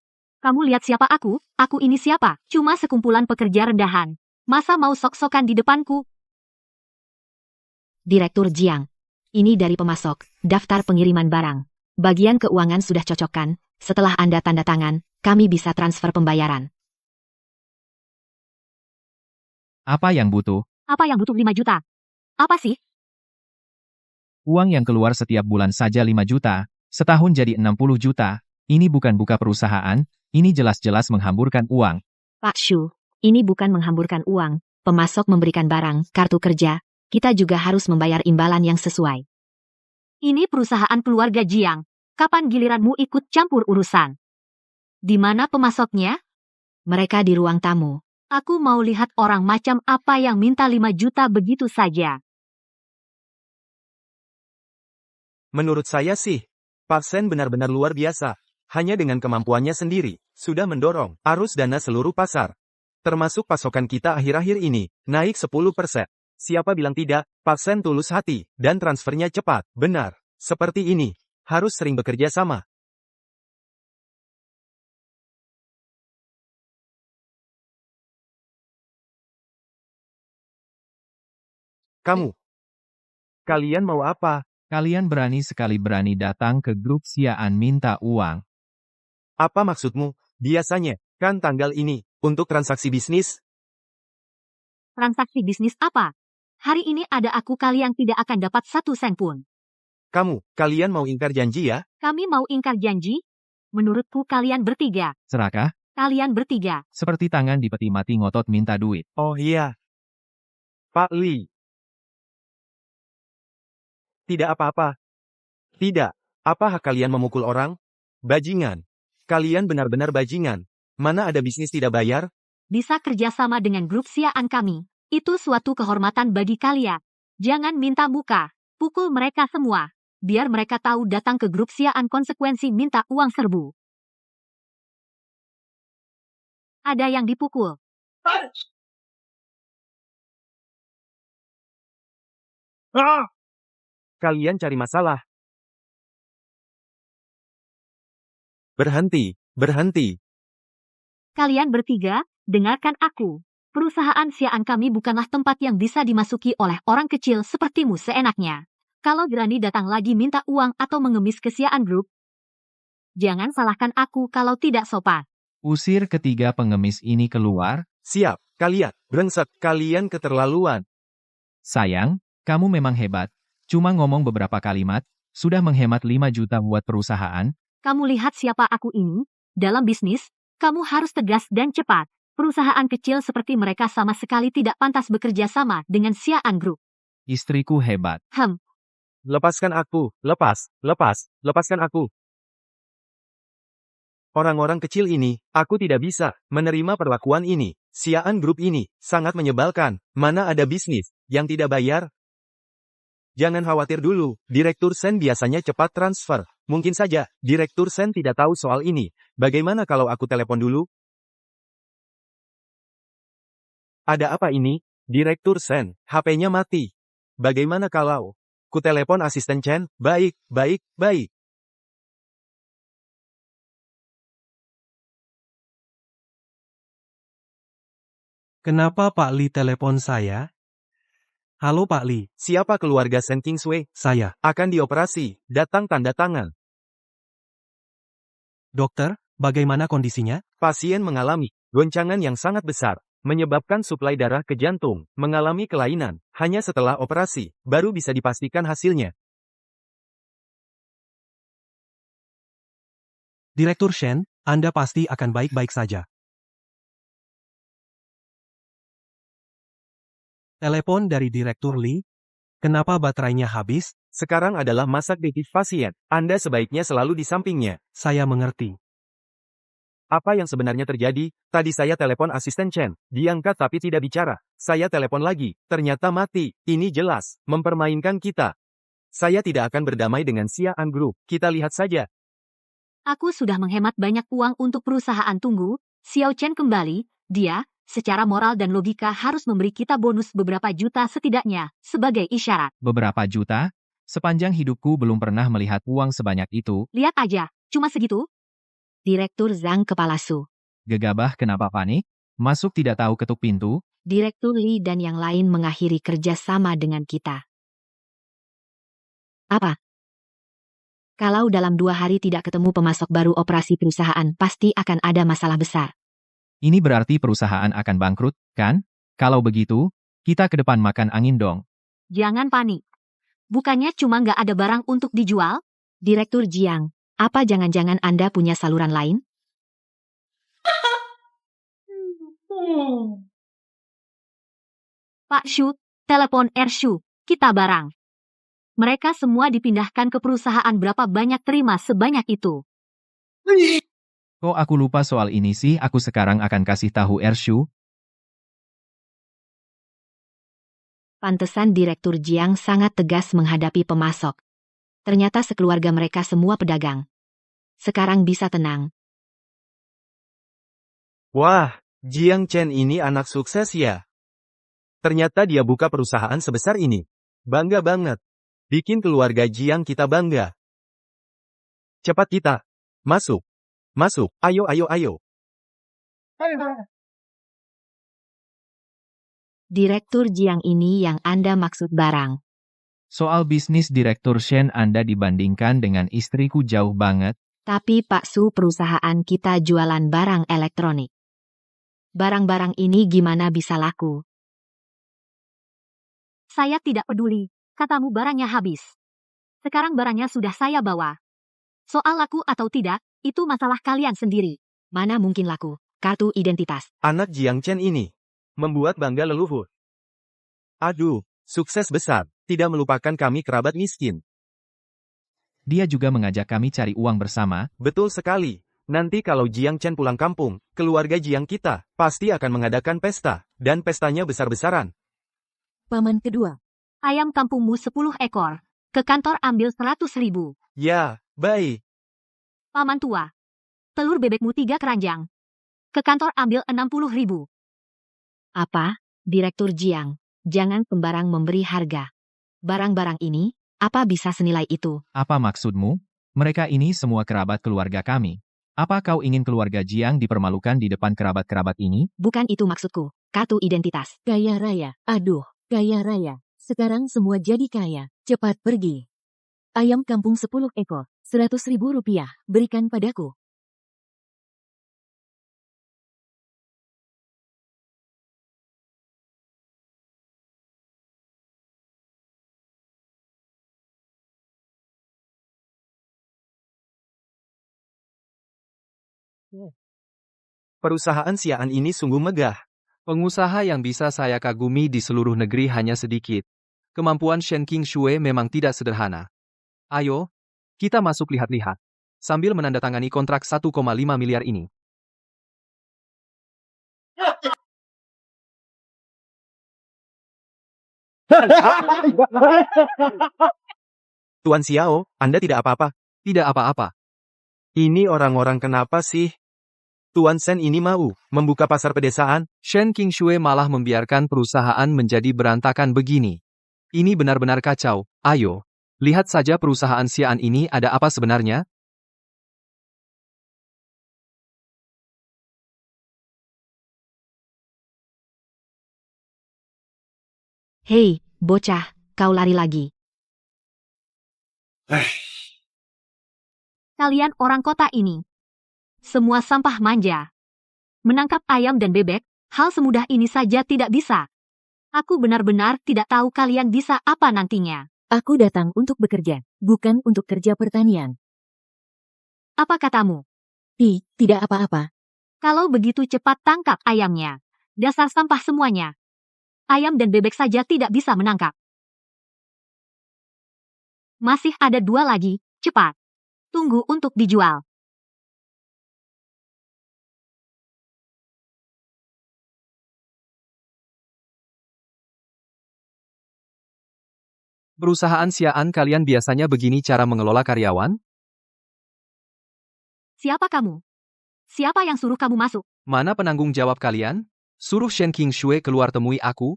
Kamu lihat siapa aku? Aku ini siapa? Cuma sekumpulan pekerja rendahan. Masa mau sok-sokan di depanku? Direktur Jiang. Ini dari pemasok, daftar pengiriman barang. Bagian keuangan sudah cocokkan. Setelah Anda tanda tangan, kami bisa transfer pembayaran. Apa yang butuh? Apa yang butuh 5 juta? Apa sih? Uang yang keluar setiap bulan saja 5 juta, setahun jadi 60 juta. Ini bukan buka perusahaan, ini jelas-jelas menghamburkan uang. Pak Shu, ini bukan menghamburkan uang. Pemasok memberikan barang, kartu kerja. Kita juga harus membayar imbalan yang sesuai. Ini perusahaan keluarga Jiang. Kapan giliranmu ikut campur urusan? Di mana pemasoknya? Mereka di ruang tamu. Aku mau lihat orang macam apa yang minta 5 juta begitu saja. Menurut saya sih, Pak Sen benar-benar luar biasa. Hanya dengan kemampuannya sendiri, sudah mendorong arus dana seluruh pasar. Termasuk pasokan kita akhir-akhir ini, naik 10%. Siapa bilang tidak, Pak Sen tulus hati, dan transfernya cepat. Benar, seperti ini. Harus sering bekerja sama. Kalian mau apa? Kalian berani sekali berani datang ke grup Xi'an minta uang. Apa maksudmu? Biasanya, kan tanggal ini, untuk transaksi bisnis? Transaksi bisnis apa? Hari ini ada aku, kalian tidak akan dapat 1 sen pun. Kalian mau ingkar janji ya? Kami mau ingkar janji? Menurutku kalian bertiga. Serakah? Kalian bertiga. Seperti tangan di peti mati ngotot minta duit. Oh iya. Pak Li. Tidak apa-apa. Tidak. Apa hak kalian memukul orang? Bajingan. Kalian benar-benar bajingan. Mana ada bisnis tidak bayar? Bisa kerjasama dengan grup Xi'an kami. Itu suatu kehormatan bagi kalian. Jangan minta muka. Pukul mereka semua. Biar mereka tahu datang ke grup Xi'an konsekuensi minta uang serbu. Ada yang dipukul. Kalian cari masalah. Berhenti, berhenti. Kalian bertiga, dengarkan aku. Perusahaan Xi'an kami bukanlah tempat yang bisa dimasuki oleh orang kecil sepertimu seenaknya. Kalau berani datang lagi minta uang atau mengemis ke Xi'an Group, jangan salahkan aku kalau tidak sopan. Usir ketiga pengemis ini keluar. Siap, kalian, brengsek, kalian keterlaluan. Sayang, kamu memang hebat. Cuma ngomong beberapa kalimat, sudah menghemat 5 juta buat perusahaan. Kamu lihat siapa aku ini? Dalam bisnis, kamu harus tegas dan cepat. Perusahaan kecil seperti mereka sama sekali tidak pantas bekerja sama dengan Xi'an Group. Istriku hebat. Lepaskan aku, lepaskan aku. Orang-orang kecil ini, aku tidak bisa menerima perlakuan ini. Xi'an Group ini, sangat menyebalkan. Mana ada bisnis yang tidak bayar? Jangan khawatir dulu, Direktur Sen biasanya cepat transfer. Mungkin saja, Direktur Sen tidak tahu soal ini. Bagaimana kalau aku telepon dulu? Ada apa ini? Direktur Sen, HP-nya mati. Bagaimana kalau ku telepon asisten Chen? Baik. Kenapa Pak Li telepon saya? Halo Pak Li, Siapa keluarga Sen Kingsway? saya. Akan dioperasi. Datang tanda tangan. Dokter, bagaimana kondisinya? Pasien mengalami goncangan yang sangat besar, menyebabkan suplai darah ke jantung, mengalami kelainan. Hanya setelah operasi, baru bisa dipastikan hasilnya. Direktur Shen, Anda pasti akan baik-baik saja. Telepon dari Direktur Li. Kenapa baterainya habis? Sekarang adalah masa kritis pasien. Anda sebaiknya selalu di sampingnya. Saya mengerti. Apa yang sebenarnya terjadi? Tadi saya telepon asisten Chen. Diangkat tapi tidak bicara. Saya telepon lagi. Ternyata mati. Ini jelas mempermainkan kita. Saya tidak akan berdamai dengan Xi'an Group. Kita lihat saja. Aku sudah menghemat banyak uang untuk perusahaan. Tunggu, Xiao Chen kembali. Dia, secara moral dan logika harus memberi kita bonus beberapa juta setidaknya, sebagai isyarat. Beberapa juta? Sepanjang hidupku belum pernah melihat uang sebanyak itu. Lihat aja, cuma segitu? Direktur Zhang kepala Su. Gegabah kenapa panik? Masuk tidak tahu ketuk pintu? Direktur Li dan yang lain mengakhiri kerja sama dengan kita. Apa? Kalau dalam 2 hari tidak ketemu pemasok baru operasi perusahaan, pasti akan ada masalah besar. Ini berarti perusahaan akan bangkrut, kan? Kalau begitu, Kita ke depan makan angin dong. Jangan panik. Bukannya cuma nggak ada barang untuk dijual? Direktur Jiang, apa jangan-jangan Anda punya saluran lain? Pak Shu, telepon Ershu, kita barang. Mereka semua dipindahkan ke perusahaan berapa banyak terima sebanyak itu. Kok aku lupa soal ini sih, aku sekarang akan kasih tahu Ershu. Pantesan Direktur Jiang sangat tegas menghadapi pemasok. Ternyata sekeluarga mereka semua pedagang. Sekarang bisa tenang. Wah, Jiang Chen ini anak sukses ya. Ternyata dia buka perusahaan sebesar ini. Bangga banget. Bikin keluarga Jiang kita bangga. Cepat kita. Masuk. Masuk. Ayo, ayo, ayo. Direktur Jiang ini yang Anda maksud barang. Soal bisnis Direktur Shen Anda dibandingkan dengan istriku jauh banget. Tapi Pak Su, perusahaan kita jualan barang elektronik. Barang-barang ini gimana bisa laku? Saya tidak peduli, katamu barangnya habis. Sekarang barangnya sudah saya bawa. Soal laku atau tidak, itu masalah kalian sendiri. Mana mungkin laku? Kartu identitas. Anak Jiang Chen ini. Membuat bangga leluhur. Aduh, sukses besar. Tidak melupakan kami kerabat miskin. Dia juga mengajak kami cari uang bersama. Betul sekali. Nanti kalau Jiang Chen pulang kampung, keluarga Jiang kita pasti akan mengadakan pesta. Dan pestanya besar-besaran. Paman kedua. Ayam kampungmu 10 ekor. Ke kantor ambil 100.000. Ya, baik. Paman tua. Telur bebekmu 3 keranjang. Ke kantor ambil 60.000. Apa? Direktur Jiang, jangan sembarang memberi harga. Barang-barang ini, apa bisa senilai itu? Apa maksudmu? Mereka ini semua kerabat keluarga kami. Apa kau ingin keluarga Jiang dipermalukan di depan kerabat-kerabat ini? Bukan itu maksudku. Kartu identitas. Kaya raya. Aduh, kaya raya. Sekarang semua jadi kaya. Cepat pergi. Ayam kampung 10 ekor. 100.000 rupiah. Berikan padaku. Perusahaan Xi'an ini sungguh megah. Pengusaha yang bisa saya kagumi di seluruh negeri hanya sedikit. Kemampuan Shen Qingshui memang tidak sederhana. Ayo, kita masuk lihat-lihat. Sambil menandatangani kontrak 1,5 miliar ini. Tuan Xiao, Anda tidak apa-apa. Tidak apa-apa. Ini orang-orang kenapa sih? Tuan Shen ini mau membuka pasar pedesaan. Shen Qingshui malah membiarkan perusahaan menjadi berantakan begini. Ini benar-benar kacau. Ayo, lihat saja perusahaan Xi'an ini ada apa sebenarnya. Hei, bocah, kau lari lagi. Kalian orang kota ini. Semua sampah manja. Menangkap ayam dan bebek, hal semudah ini saja tidak bisa. Aku benar-benar tidak tahu kalian bisa apa nantinya. Aku datang untuk bekerja, bukan untuk kerja pertanian. Apa katamu? Tidak apa-apa. Kalau begitu cepat tangkap ayamnya. Dasar sampah semuanya. Ayam dan bebek saja tidak bisa menangkap. Masih ada 2 lagi, cepat. Tunggu untuk dijual. Perusahaan Xi'an kalian biasanya begini cara mengelola karyawan? Siapa kamu? Siapa yang suruh kamu masuk? Mana penanggung jawab kalian? Suruh Shen Qingshui keluar temui aku.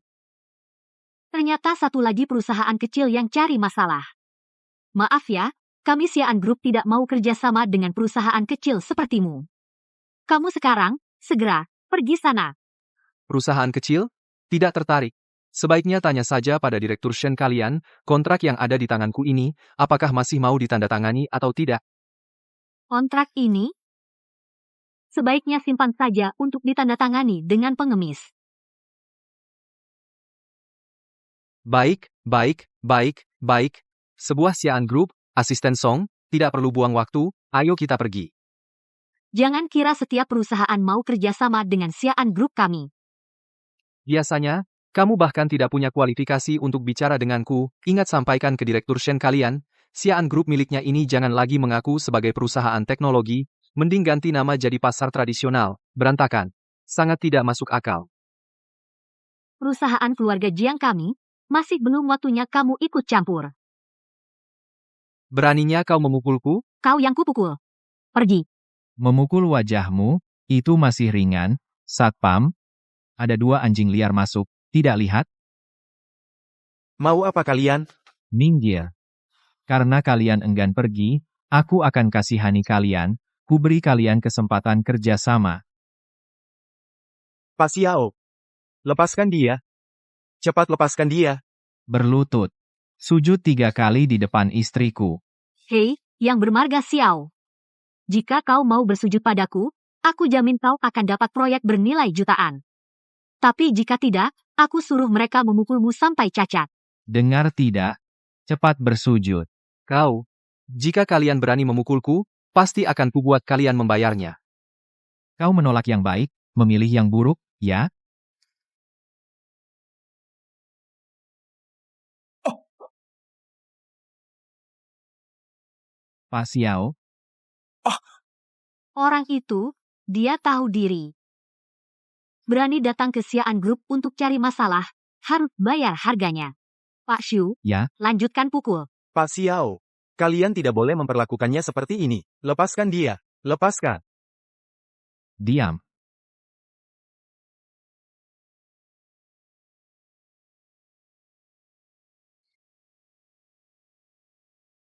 Ternyata satu lagi perusahaan kecil yang cari masalah. Maaf ya, kami Xi'an Group tidak mau kerjasama dengan perusahaan kecil sepertimu. Kamu sekarang, segera, pergi sana. Perusahaan kecil? Tidak tertarik. Sebaiknya tanya saja pada Direktur Shen kalian, kontrak yang ada di tanganku ini, apakah masih mau ditandatangani atau tidak? Kontrak ini? Sebaiknya simpan saja untuk ditandatangani dengan pengemis. Baik, baik, baik, baik. Sebuah Xi'an Group, Asisten Song, tidak perlu buang waktu, ayo kita pergi. Jangan kira setiap perusahaan mau kerjasama dengan Xi'an Group kami. Biasanya, kamu bahkan tidak punya kualifikasi untuk bicara denganku, ingat sampaikan ke Direktur Shen kalian, Xi'an Group miliknya ini jangan lagi mengaku sebagai perusahaan teknologi, mending ganti nama jadi pasar tradisional, berantakan. Sangat tidak masuk akal. Perusahaan keluarga Jiang kami, masih belum waktunya kamu ikut campur. Beraninya kau memukulku? Kau yang kupukul. Pergi. Memukul wajahmu, itu masih ringan, Satpam. Ada 2 anjing liar masuk, tidak lihat? Mau apa kalian? Minggir. Karena kalian enggan pergi, aku akan kasihani kalian, kuberi kalian kesempatan kerja sama. Pak Xiao. Lepaskan dia. Cepat lepaskan dia. Berlutut. Sujud 3 kali di depan istriku. Hei, yang bermarga Xiao. Jika kau mau bersujud padaku, aku jamin kau akan dapat proyek bernilai jutaan. Tapi jika tidak, aku suruh mereka memukulmu sampai cacat. Dengar tidak? Cepat bersujud. Kau. Jika kalian berani memukulku, pasti akan kubuat kalian membayarnya. Kau menolak yang baik, memilih yang buruk, ya? Pak Xiao, Orang itu, dia tahu diri. Berani datang ke Xi'an Group untuk cari masalah, harus bayar harganya. Pak Xu, ya? lanjutkan pukul. Pak Xiao. Kalian tidak boleh memperlakukannya seperti ini. Lepaskan dia. Lepaskan. Diam.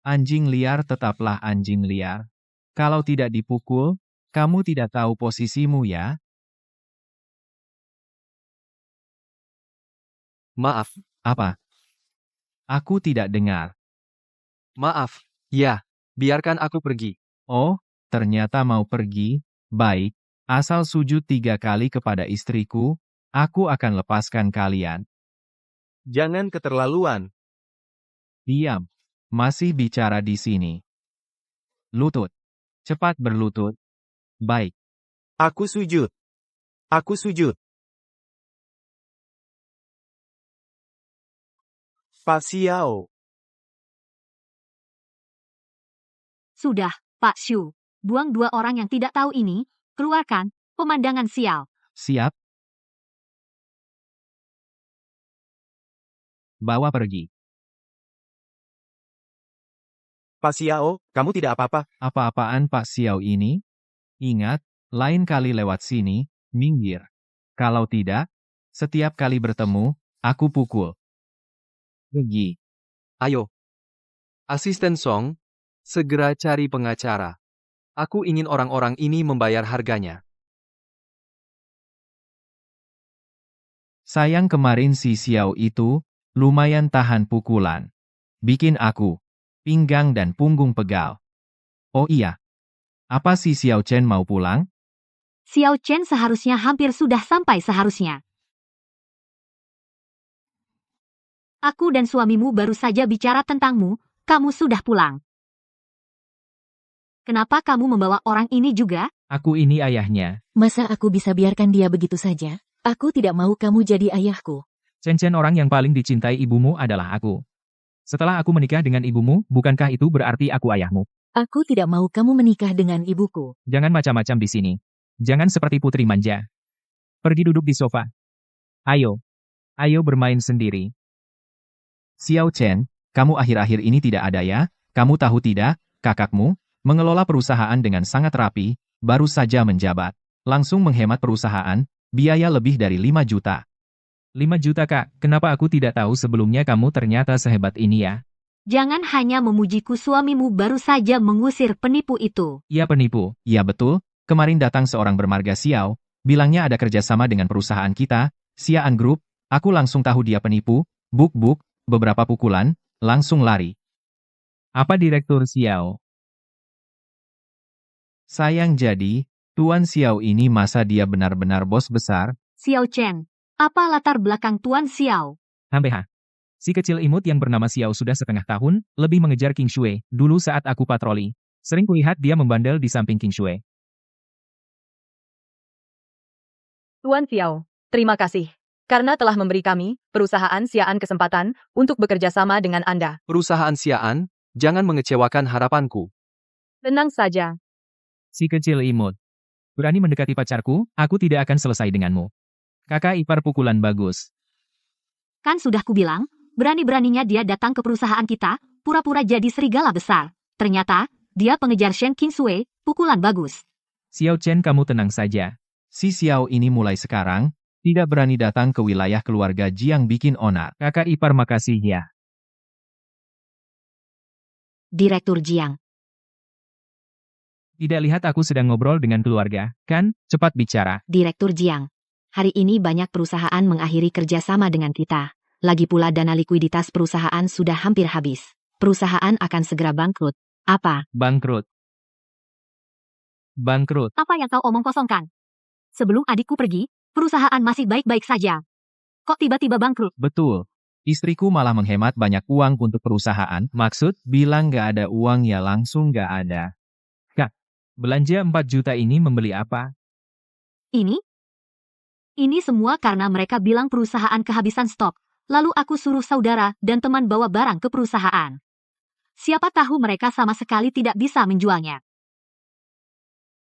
Anjing liar tetaplah anjing liar. Kalau tidak dipukul, kamu tidak tahu posisimu ya? Maaf, Apa? Aku tidak dengar. maaf. Ya, biarkan aku pergi. Oh, ternyata mau pergi. Baik, asal sujud 3 kali kepada istriku, aku akan lepaskan kalian. Jangan keterlaluan. Diam. Masih bicara di sini. Lutut. Cepat berlutut. Baik. Aku sujud. Aku sujud. Pak Xiao. Sudah, Pak Xu. Buang 2 orang yang tidak tahu ini, keluarkan pemandangan sial. Siap? Bawa pergi. Pak Xiao, kamu tidak apa-apa. Apa-apaan Pak Xiao ini? Ingat, lain kali lewat sini, minggir. Kalau tidak, setiap kali bertemu, aku pukul. Pergi. Ayo. Asisten Song, segera cari pengacara. Aku ingin orang-orang ini membayar harganya. Sayang kemarin si Xiao itu, lumayan tahan pukulan. Bikin aku, pinggang dan punggung pegal. Oh iya. Apa si Xiao Chen mau pulang? Xiao Chen seharusnya hampir sudah sampai seharusnya. Aku dan suamimu baru saja bicara tentangmu, kamu sudah pulang. Kenapa kamu membawa orang ini juga? Aku ini ayahnya. Masa aku bisa biarkan dia begitu saja? Aku tidak mau kamu jadi ayahku. Chen orang yang paling dicintai ibumu adalah aku. Setelah aku menikah dengan ibumu, bukankah itu berarti aku ayahmu? Aku tidak mau kamu menikah dengan ibuku. Jangan macam-macam di sini. Jangan seperti putri manja. Pergi duduk di sofa. Ayo. Ayo bermain sendiri. Xiao Chen, kamu akhir-akhir ini tidak ada ya? Kamu tahu tidak, kakakmu, mengelola perusahaan dengan sangat rapi, baru saja menjabat. Langsung menghemat perusahaan, biaya lebih dari 5 juta. 5 juta kak, kenapa aku tidak tahu sebelumnya kamu ternyata sehebat ini ya? Jangan hanya memujiku, suamimu baru saja mengusir penipu itu. Iya penipu, iya betul, kemarin datang seorang bermarga Xiao, bilangnya ada kerjasama dengan perusahaan kita, Xi'an Group, aku langsung tahu dia penipu, buk-buk, beberapa pukulan, langsung lari. Apa Direktur Xiao? Sayang jadi, Tuan Xiao ini masa dia benar-benar bos besar? Xiao Chen, apa latar belakang Tuan Xiao? Hambeha. Si kecil imut yang bernama Xiao sudah setengah tahun, lebih mengejar King Shui, dulu saat aku patroli. Sering kulihat dia membandel di samping King Shui. Tuan Xiao, terima kasih. Karena telah memberi kami, perusahaan Xi'an kesempatan, untuk bekerja sama dengan Anda. Perusahaan Xi'an, jangan mengecewakan harapanku. Tenang saja. Si kecil imut. Berani mendekati pacarku, aku tidak akan selesai denganmu. Kakak ipar pukulan bagus. Kan sudah kubilang, berani-beraninya dia datang ke perusahaan kita, pura-pura jadi serigala besar. Ternyata, dia pengejar Shen Kingsway, pukulan bagus. Xiao Chen, kamu tenang saja. Si Xiao ini mulai sekarang, tidak berani datang ke wilayah keluarga Jiang bikin onar. Kakak ipar makasih ya. Direktur Jiang. Tidak lihat aku sedang ngobrol dengan keluarga, kan? Cepat bicara. Direktur Jiang. Hari ini banyak perusahaan mengakhiri kerjasama dengan kita. Lagi pula dana likuiditas perusahaan sudah hampir habis. Perusahaan akan segera bangkrut. Apa? Bangkrut. Bangkrut. Apa yang kau omong kosongkan? Sebelum adikku pergi, perusahaan masih baik-baik saja. Kok tiba-tiba bangkrut? Betul. Istriku malah menghemat banyak uang untuk perusahaan. Maksud, bilang gak ada uang ya langsung gak ada. Belanja 4 juta ini membeli apa? Ini? Ini semua karena mereka bilang perusahaan kehabisan stok. Lalu aku suruh saudara dan teman bawa barang ke perusahaan. Siapa tahu mereka sama sekali tidak bisa menjualnya.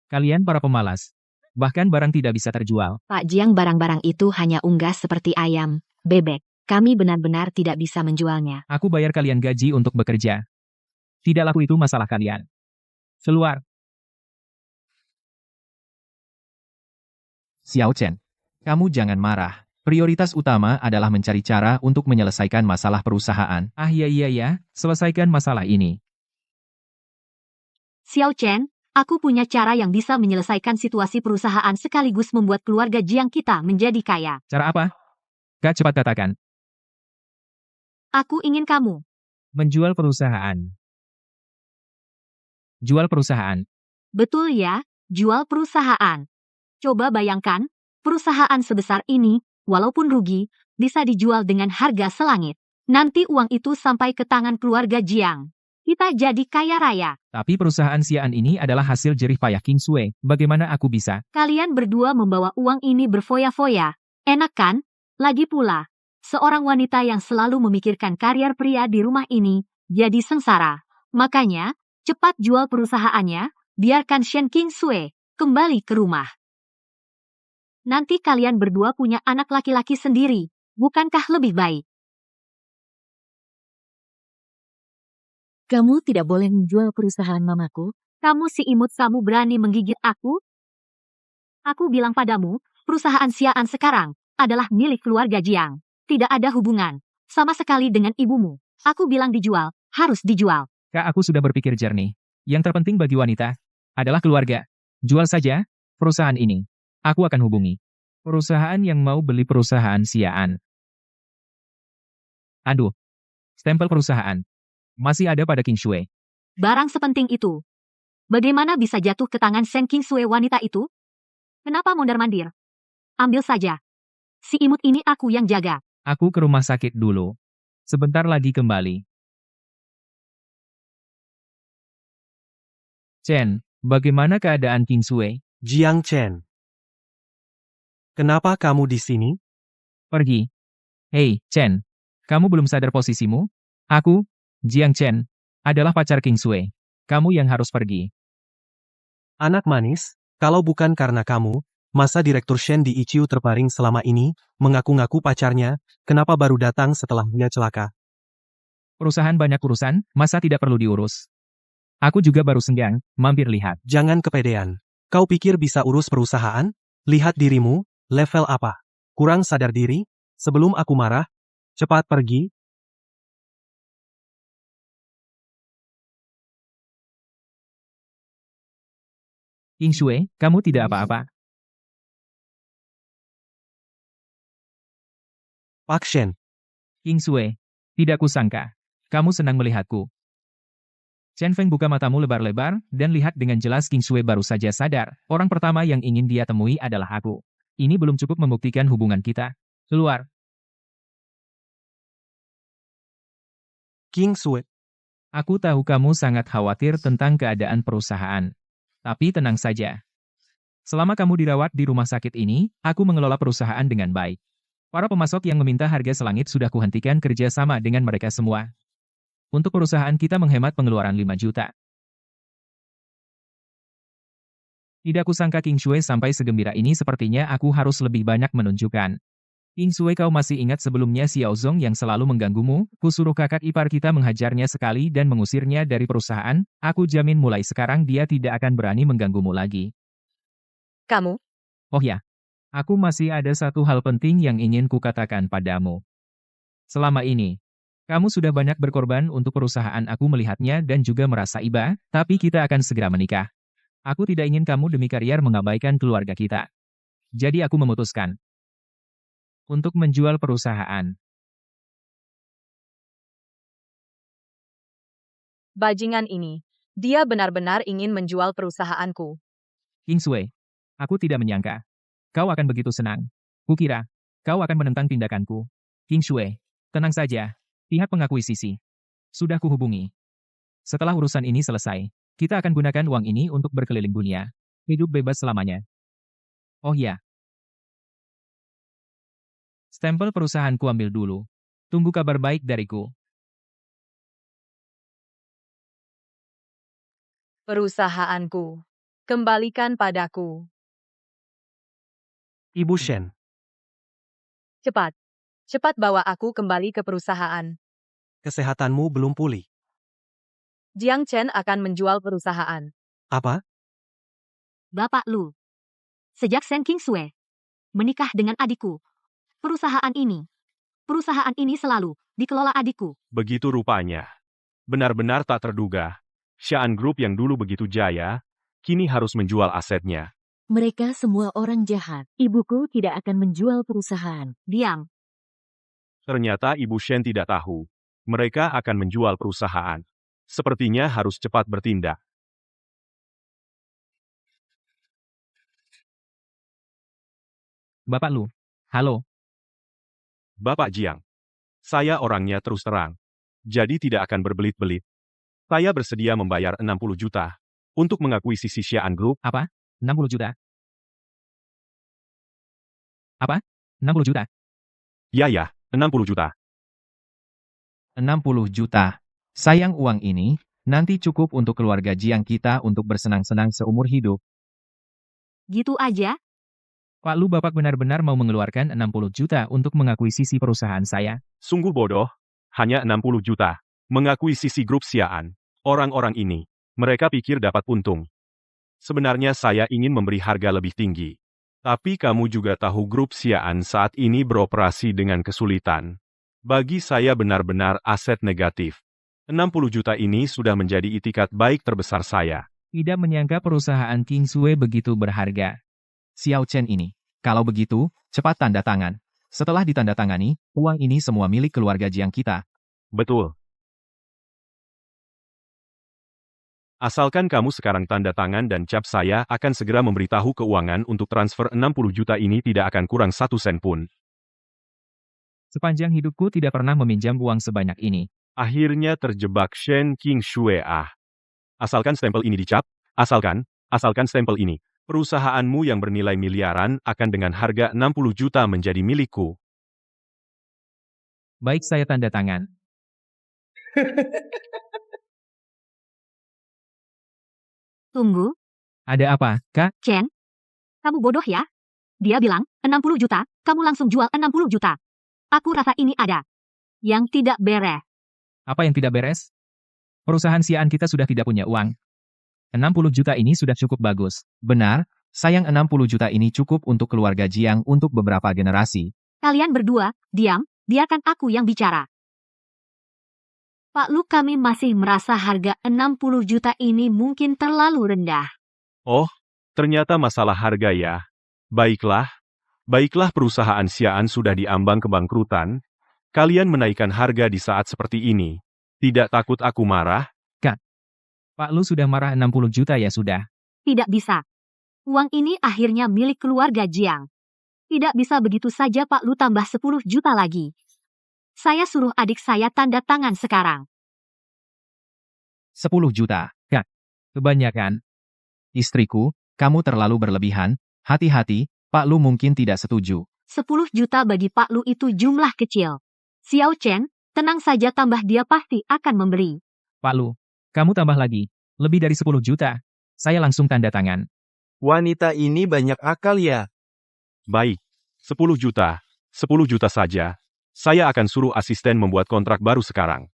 Kalian para pemalas. Bahkan barang tidak bisa terjual. Pak Jiang, barang-barang itu hanya unggas seperti ayam, bebek. Kami benar-benar tidak bisa menjualnya. Aku bayar kalian gaji untuk bekerja. Tidak laku itu masalah kalian. Keluar. Xiao Chen, kamu jangan marah. Prioritas utama adalah mencari cara untuk menyelesaikan masalah perusahaan. Ah iya, selesaikan masalah ini. Xiao Chen, aku punya cara yang bisa menyelesaikan situasi perusahaan sekaligus membuat keluarga Jiang kita menjadi kaya. Cara apa? Kak, cepat katakan. Aku ingin kamu. Menjual perusahaan. Jual perusahaan. Betul ya, jual perusahaan. Coba bayangkan, perusahaan sebesar ini, walaupun rugi, bisa dijual dengan harga selangit. Nanti uang itu sampai ke tangan keluarga Jiang. Kita jadi kaya raya. Tapi perusahaan Xi'an ini adalah hasil jerih payah King Shui. Bagaimana aku bisa? Kalian berdua membawa uang ini berfoya-foya. Enak kan? Lagi pula, seorang wanita yang selalu memikirkan karier pria di rumah ini, jadi sengsara. Makanya, cepat jual perusahaannya, biarkan Shen Kingsway kembali ke rumah. Nanti kalian berdua punya anak laki-laki sendiri, bukankah lebih baik? Kamu tidak boleh menjual perusahaan mamaku. Kamu si imut, kamu berani menggigit aku? Aku bilang padamu, perusahaan Xi'an sekarang adalah milik keluarga Jiang. Tidak ada hubungan sama sekali dengan ibumu. Aku bilang dijual, harus dijual. Kak, aku sudah berpikir jernih. Yang terpenting bagi wanita adalah keluarga. Jual saja perusahaan ini. Aku akan hubungi perusahaan yang mau beli perusahaan Xi'an. Aduh, stempel perusahaan masih ada pada King Shui. Barang sepenting itu, bagaimana bisa jatuh ke tangan Shen Kingsway wanita itu? Kenapa mondar-mandir? Ambil saja. Si imut ini aku yang jaga. Aku ke rumah sakit dulu. Sebentar lagi kembali. Chen, bagaimana keadaan King Shui? Jiang Chen. Kenapa kamu di sini? Pergi. Hei, Chen. Kamu belum sadar posisimu? Aku, Jiang Chen, adalah pacar King Shui. Kamu yang harus pergi. Anak manis, kalau bukan karena kamu, masa Direktur Shen di Ichiu terbaring selama ini, mengaku-ngaku pacarnya, kenapa baru datang setelah dia celaka? Perusahaan banyak urusan, masa tidak perlu diurus? Aku juga baru senggang, mampir lihat. Jangan kepedean. Kau pikir bisa urus perusahaan? Lihat dirimu, level apa? Kurang sadar diri? Sebelum aku marah, cepat pergi. King Shui, kamu tidak apa-apa. Pak Shen. King Shui, tidak kusangka. Kamu senang melihatku. Chen Feng buka matamu lebar-lebar, dan lihat dengan jelas King Shui baru saja sadar. Orang pertama yang ingin dia temui adalah aku. Ini belum cukup membuktikan hubungan kita. Keluar. King Sue, Aku tahu kamu sangat khawatir tentang keadaan perusahaan. Tapi tenang saja. Selama kamu dirawat di rumah sakit ini, aku mengelola perusahaan dengan baik. Para pemasok yang meminta harga selangit sudah kuhentikan kerja sama dengan mereka semua. Untuk perusahaan kita menghemat pengeluaran 5 juta. Tidak kusangka King Shui sampai segembira ini, sepertinya aku harus lebih banyak menunjukkan. King Shui, kau masih ingat sebelumnya Xiao Zong yang selalu mengganggumu? Kusuruh kakak ipar kita menghajarnya sekali dan mengusirnya dari perusahaan. Aku jamin mulai sekarang dia tidak akan berani mengganggumu lagi. Kamu, Oh ya, aku masih ada satu hal penting yang ingin kukatakan padamu. Selama ini, kamu sudah banyak berkorban untuk perusahaan, aku melihatnya dan juga merasa iba, tapi kita akan segera menikah. Aku tidak ingin kamu demi karier mengabaikan keluarga kita. Jadi aku memutuskan untuk menjual perusahaan. bajingan ini. Dia benar-benar ingin menjual perusahaanku. King Sui, aku tidak menyangka kau akan begitu senang. Kukira kau akan menentang tindakanku. King Sui, tenang saja. Pihak pengakuisisi sudah kuhubungi. Setelah urusan ini selesai, kita akan gunakan uang ini untuk berkeliling dunia. Hidup bebas selamanya. Oh ya. Stempel perusahaanku ambil dulu. Tunggu kabar baik dariku. Perusahaanku. Kembalikan padaku. Ibu Shen. Cepat. Cepat bawa aku kembali ke perusahaan. Kesehatanmu belum pulih. Jiang Chen akan menjual perusahaan. Apa? Bapak Lu. Sejak Shen King Sui menikah dengan adikku, perusahaan ini selalu dikelola adikku. Begitu rupanya. Benar-benar tak terduga. Xi'an Group yang dulu begitu jaya, kini harus menjual asetnya. Mereka semua orang jahat. Ibuku tidak akan menjual perusahaan. Diam. Ternyata Ibu Shen tidak tahu. Mereka akan menjual perusahaan. Sepertinya harus cepat bertindak. Bapak Lu. Halo. Bapak Jiang. Saya orangnya terus terang. Jadi tidak akan berbelit-belit. Saya bersedia membayar 60 juta untuk mengakuisisi Xi'an Group. Apa? 60 juta? Apa? 60 juta? Ya, 60 juta. 60 juta. Sayang uang ini, nanti cukup untuk keluarga Jiang kita untuk bersenang-senang seumur hidup. Gitu aja? Pak Lu, Bapak benar-benar mau mengeluarkan 60 juta untuk mengakuisisi perusahaan saya? Sungguh bodoh. Hanya 60 juta. Mengakuisisi grup Xi'an. Orang-orang ini, mereka pikir dapat untung. Sebenarnya saya ingin memberi harga lebih tinggi. Tapi kamu juga tahu grup Xi'an saat ini beroperasi dengan kesulitan. Bagi saya benar-benar aset negatif. 60 juta ini sudah menjadi itikat baik terbesar saya. Tidak menyangka perusahaan King Sui begitu berharga. Xiao Chen ini. Kalau begitu, cepat tanda tangan. Setelah ditandatangani, uang ini semua milik keluarga Jiang kita. Betul. Asalkan kamu sekarang tanda tangan dan cap, saya akan segera memberitahu keuangan untuk transfer 60 juta ini tidak akan kurang 1 sen pun. Sepanjang hidupku tidak pernah meminjam uang sebanyak ini. Akhirnya terjebak Shen King Shui. Asalkan stempel ini dicap, asalkan stempel ini. Perusahaanmu yang bernilai miliaran akan dengan harga 60 juta menjadi milikku. Baik, saya tanda tangan. Tunggu, Ada apa, Kak? Chen? Kamu bodoh ya? Dia bilang, 60 juta, kamu langsung jual 60 juta. Aku rasa ini ada yang tidak beres. Apa yang tidak beres? Perusahaan Xi'an kita sudah tidak punya uang. 60 juta ini sudah cukup bagus. Benar, sayang 60 juta ini cukup untuk keluarga Jiang untuk beberapa generasi. Kalian berdua, diam, biarkan aku yang bicara. Pak Lu, kami masih merasa harga 60 juta ini mungkin terlalu rendah. Oh, ternyata masalah harga ya. Baiklah perusahaan Xi'an sudah diambang kebangkrutan. Kalian menaikkan harga di saat seperti ini. Tidak takut aku marah? Pak Lu sudah marah 60 juta ya sudah. Tidak bisa. Uang ini akhirnya milik keluarga Jiang. Tidak bisa begitu saja Pak Lu tambah 10 juta lagi. Saya suruh adik saya tanda tangan sekarang. 10 juta. Kak, kebanyakan. Istriku, kamu terlalu berlebihan. Hati-hati, Pak Lu mungkin tidak setuju. 10 juta bagi Pak Lu itu jumlah kecil. Xiao Chen, tenang saja, tambah dia pasti akan membeli. Pak Lu, kamu tambah lagi. Lebih dari 10 juta. Saya langsung tanda tangan. Wanita ini banyak akal ya. Baik, 10 juta. 10 juta saja. Saya akan suruh asisten membuat kontrak baru sekarang.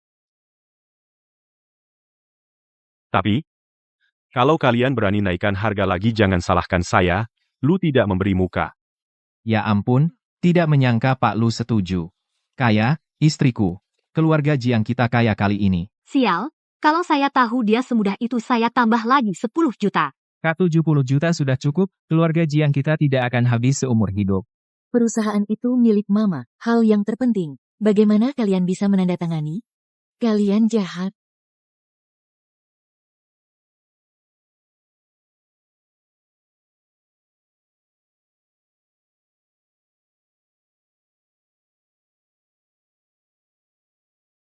Tapi, kalau kalian berani naikkan harga lagi jangan salahkan saya, Lu tidak memberi muka. Ya ampun, tidak menyangka Pak Lu setuju. Kaya, istriku. Keluarga Jiang kita kaya kali ini. Sial, kalau saya tahu dia semudah itu saya tambah lagi 10 juta. Kak 70 juta sudah cukup, keluarga Jiang kita tidak akan habis seumur hidup. Perusahaan itu milik Mama. Hal yang terpenting, bagaimana kalian bisa menandatangani? Kalian jahat.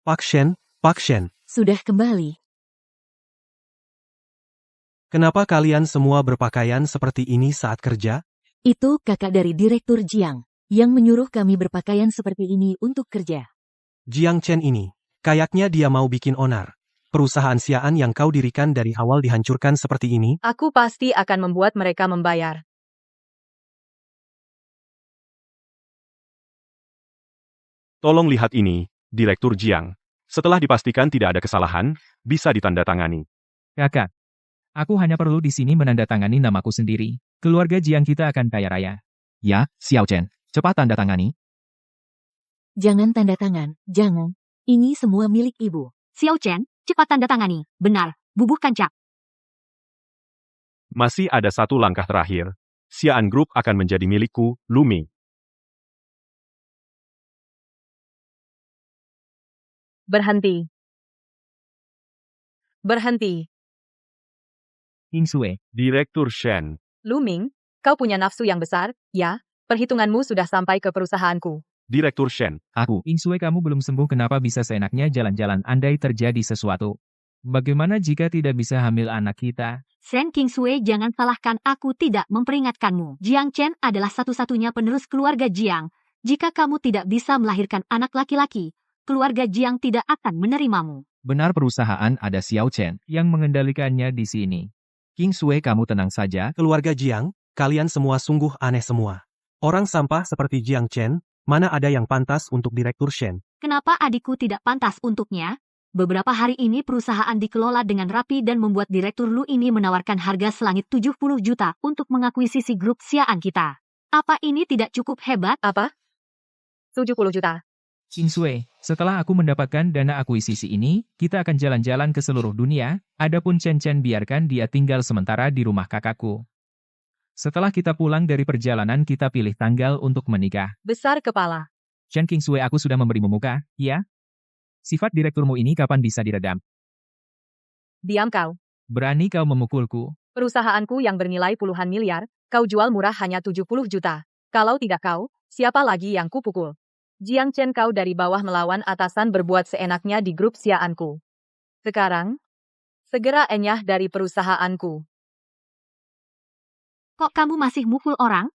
Pak Shen, Sudah kembali. kenapa kalian semua berpakaian seperti ini saat kerja? Itu kakak dari Direktur Jiang, yang menyuruh kami berpakaian seperti ini untuk kerja. Jiang Chen ini, kayaknya dia mau bikin onar. Perusahaan Xi'an yang kau dirikan dari awal dihancurkan seperti ini? Aku pasti akan membuat mereka membayar. Tolong lihat ini, Direktur Jiang. Setelah dipastikan tidak ada kesalahan, bisa ditandatangani. Kakak, aku hanya perlu di sini menandatangani namaku sendiri. Keluarga Jiang kita akan kaya raya. Ya, Xiao Chen, cepat tanda tangani. Jangan tanda tangan, jangan. Ini semua milik ibu. Xiao Chen, cepat tanda tangani. Benar, bubuhkan cak. Masih ada satu langkah terakhir. Xi'an Group akan menjadi milikku, Lu Ming. Berhenti. Berhenti. King Sui, Direktur Shen. Lu Ming, kau punya nafsu yang besar, ya? Perhitunganmu sudah sampai ke perusahaanku. Direktur Shen. aku. King Sui, kamu belum sembuh, kenapa bisa seenaknya jalan-jalan andai terjadi sesuatu? Bagaimana jika tidak bisa hamil anak kita? Shen Kingsway, jangan salahkan aku tidak memperingatkanmu. Jiang Chen adalah satu-satunya penerus keluarga Jiang. Jika kamu tidak bisa melahirkan anak laki-laki, keluarga Jiang tidak akan menerimamu. Benar, perusahaan ada Xiao Chen Yang mengendalikannya di sini. King Sui, kamu tenang saja. Keluarga Jiang, kalian semua sungguh aneh semua. Orang sampah seperti Jiang Chen, mana ada yang pantas untuk Direktur Shen? Kenapa adikku tidak pantas untuknya? Beberapa hari ini perusahaan dikelola dengan rapi dan membuat Direktur Lu ini menawarkan harga selangit 70 juta untuk mengakuisisi grup Xi'an kita. Apa ini tidak cukup hebat? Apa? 70 juta. King Sui, setelah aku mendapatkan dana akuisisi ini, kita akan jalan-jalan ke seluruh dunia, adapun Chen Chen biarkan dia tinggal sementara di rumah kakakku. Setelah kita pulang dari perjalanan kita pilih tanggal untuk menikah. Besar kepala. Chen King Sui, aku sudah memberimu muka, ya? Sifat direkturmu ini kapan bisa diredam? Diam kau. Berani kau memukulku? Perusahaanku yang bernilai puluhan miliar, kau jual murah hanya 70 juta. Kalau tidak kau, siapa lagi yang kupukul? Jiang Chen, kau dari bawah melawan atasan berbuat seenaknya di grup Xi'anku. Sekarang, segera enyah dari perusahaanku. Kok kamu masih mukul orang?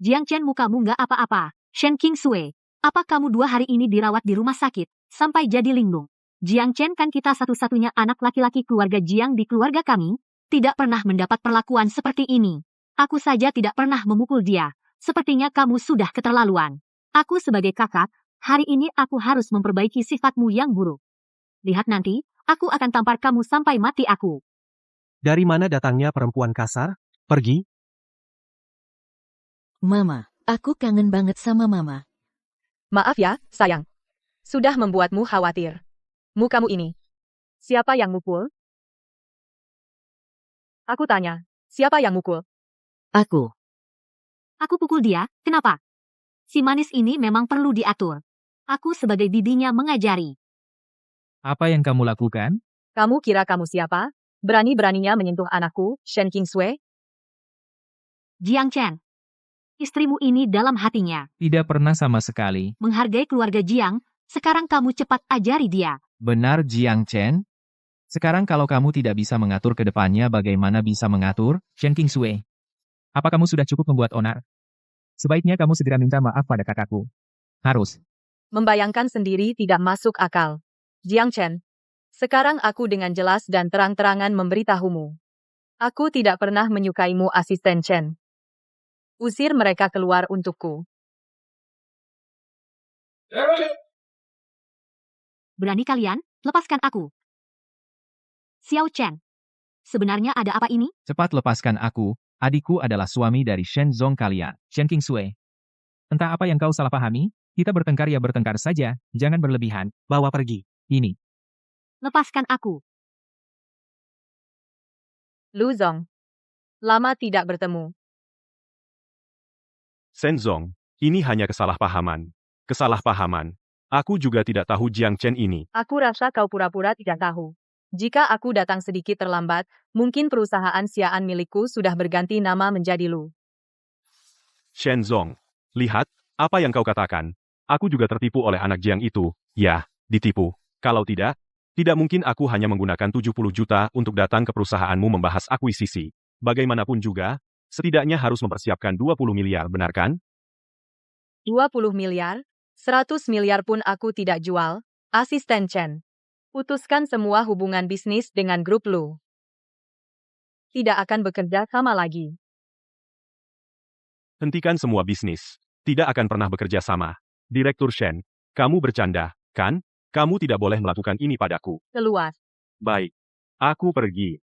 Jiang Chen, mukamu nggak apa-apa. Shen Kingsway, apa kamu 2 hari ini dirawat di rumah sakit, sampai jadi linglung? Jiang Chen, kan kita satu-satunya anak laki-laki keluarga Jiang di keluarga kami, tidak pernah mendapat perlakuan seperti ini. Aku saja tidak pernah memukul dia. Sepertinya kamu sudah keterlaluan. Aku sebagai kakak, hari ini aku harus memperbaiki sifatmu yang buruk. Lihat nanti, aku akan tampar kamu sampai mati aku. Dari mana datangnya perempuan kasar? Pergi. Mama, aku kangen banget sama Mama. Maaf ya, sayang. Sudah membuatmu khawatir. Mukamu ini. Siapa yang mukul? Aku tanya, siapa yang mukul? Aku. Aku pukul dia, kenapa? Si manis ini memang perlu diatur. Aku sebagai bibinya mengajari. Apa yang kamu lakukan? Kamu kira kamu siapa? Berani-beraninya menyentuh anakku, Shen Kingsway? Jiang Chen. Istrimu ini dalam hatinya. Tidak pernah sama sekali. Menghargai keluarga Jiang, sekarang kamu cepat ajari dia. Benar, Jiang Chen? Sekarang kalau kamu tidak bisa mengatur ke depannya bagaimana bisa mengatur, Shen Qingsui? Apa kamu sudah cukup membuat onar? Sebaiknya kamu segera minta maaf pada kakakku. Harus. Membayangkan sendiri tidak masuk akal. Jiang Chen, sekarang aku dengan jelas dan terang-terangan memberitahumu. Aku tidak pernah menyukaimu, asisten Chen. Usir mereka keluar untukku. Berani kalian? Lepaskan aku. Xiao Chen. Sebenarnya ada apa ini? Cepat lepaskan aku, adikku adalah suami dari Shen Zong kalian, Shen Qingsui. Entah apa yang kau salah pahami, kita bertengkar ya bertengkar saja, jangan berlebihan. Bawa pergi. Ini. Lepaskan aku. Lu Zong. Lama tidak bertemu. Shenzong, ini hanya kesalahpahaman. Kesalahpahaman. Aku juga tidak tahu Jiang Chen ini. Aku rasa kau pura-pura tidak tahu. Jika aku datang sedikit terlambat, mungkin perusahaan siaan milikku sudah berganti nama menjadi Lu. Shenzong, lihat, apa yang kau katakan. Aku juga tertipu oleh anak Jiang itu. Ya, ditipu. Kalau tidak mungkin aku hanya menggunakan 70 juta untuk datang ke perusahaanmu membahas akuisisi. Bagaimanapun juga, setidaknya harus mempersiapkan 20 miliar, benar kan? 20 miliar? 100 miliar pun aku tidak jual, asisten Chen. Putuskan semua hubungan bisnis dengan grup Lu. Tidak akan bekerja sama lagi. Hentikan semua bisnis. Tidak akan pernah bekerja sama. Direktur Shen, kamu bercanda, kan? Kamu tidak boleh melakukan ini padaku. Keluar. Baik. Aku pergi.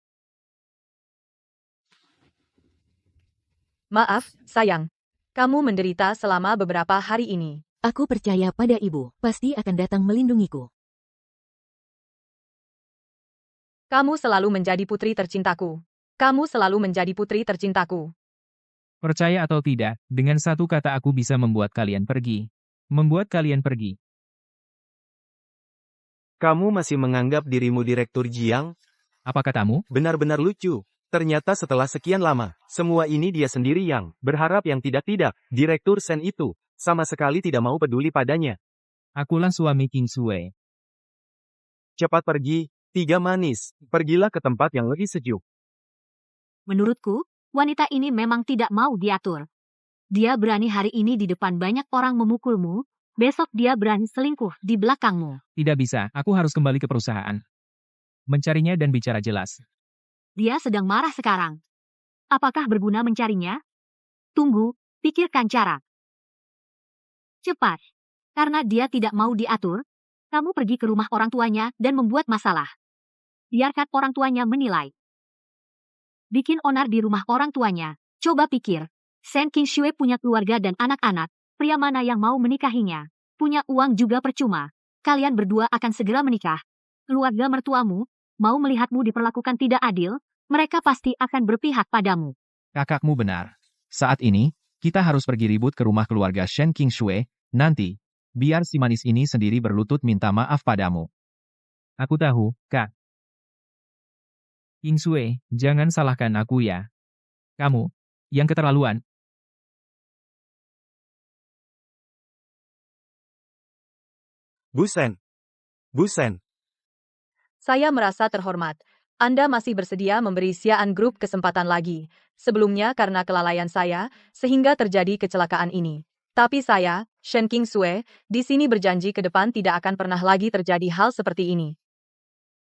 Maaf, sayang. Kamu menderita selama beberapa hari ini. Aku percaya pada ibu, pasti akan datang melindungiku. Kamu selalu menjadi putri tercintaku. Kamu selalu menjadi putri tercintaku. Percaya atau tidak, dengan satu kata aku bisa membuat kalian pergi. Membuat kalian pergi. Kamu masih menganggap dirimu Direktur Jiang? Apa katamu? Benar-benar lucu. Ternyata setelah sekian lama, semua ini dia sendiri yang berharap yang tidak-tidak. Direktur Shen itu sama sekali tidak mau peduli padanya. Akulah suami Qingsui. Cepat pergi, tiga manis. Pergilah ke tempat yang lebih sejuk. Menurutku, wanita ini memang tidak mau diatur. Dia berani hari ini di depan banyak orang memukulmu, besok dia berani selingkuh di belakangmu. Tidak bisa, aku harus kembali ke perusahaan. Mencarinya dan bicara jelas. Dia sedang marah sekarang. Apakah berguna mencarinya? Tunggu, pikirkan cara. Cepat. Karena dia tidak mau diatur, kamu pergi ke rumah orang tuanya dan membuat masalah. Biarkan orang tuanya menilai. Bikin onar di rumah orang tuanya. Coba pikir, Shen Qingsui punya keluarga dan anak-anak, pria mana yang mau menikahinya? Punya uang juga percuma. Kalian berdua akan segera menikah. Keluarga mertuamu mau melihatmu diperlakukan tidak adil, mereka pasti akan berpihak padamu. Kakakmu benar. Saat ini, kita harus pergi ribut ke rumah keluarga Shen Qingsui, nanti, biar si manis ini sendiri berlutut minta maaf padamu. Aku tahu, Kak. Qingsui, jangan salahkan aku ya. Kamu, yang keterlaluan. Busen. Busen. Saya merasa terhormat. Anda masih bersedia memberi Siaan Group kesempatan lagi. Sebelumnya karena kelalaian saya, sehingga terjadi kecelakaan ini. Tapi saya, Shen Qingsui, di sini berjanji ke depan tidak akan pernah lagi terjadi hal seperti ini.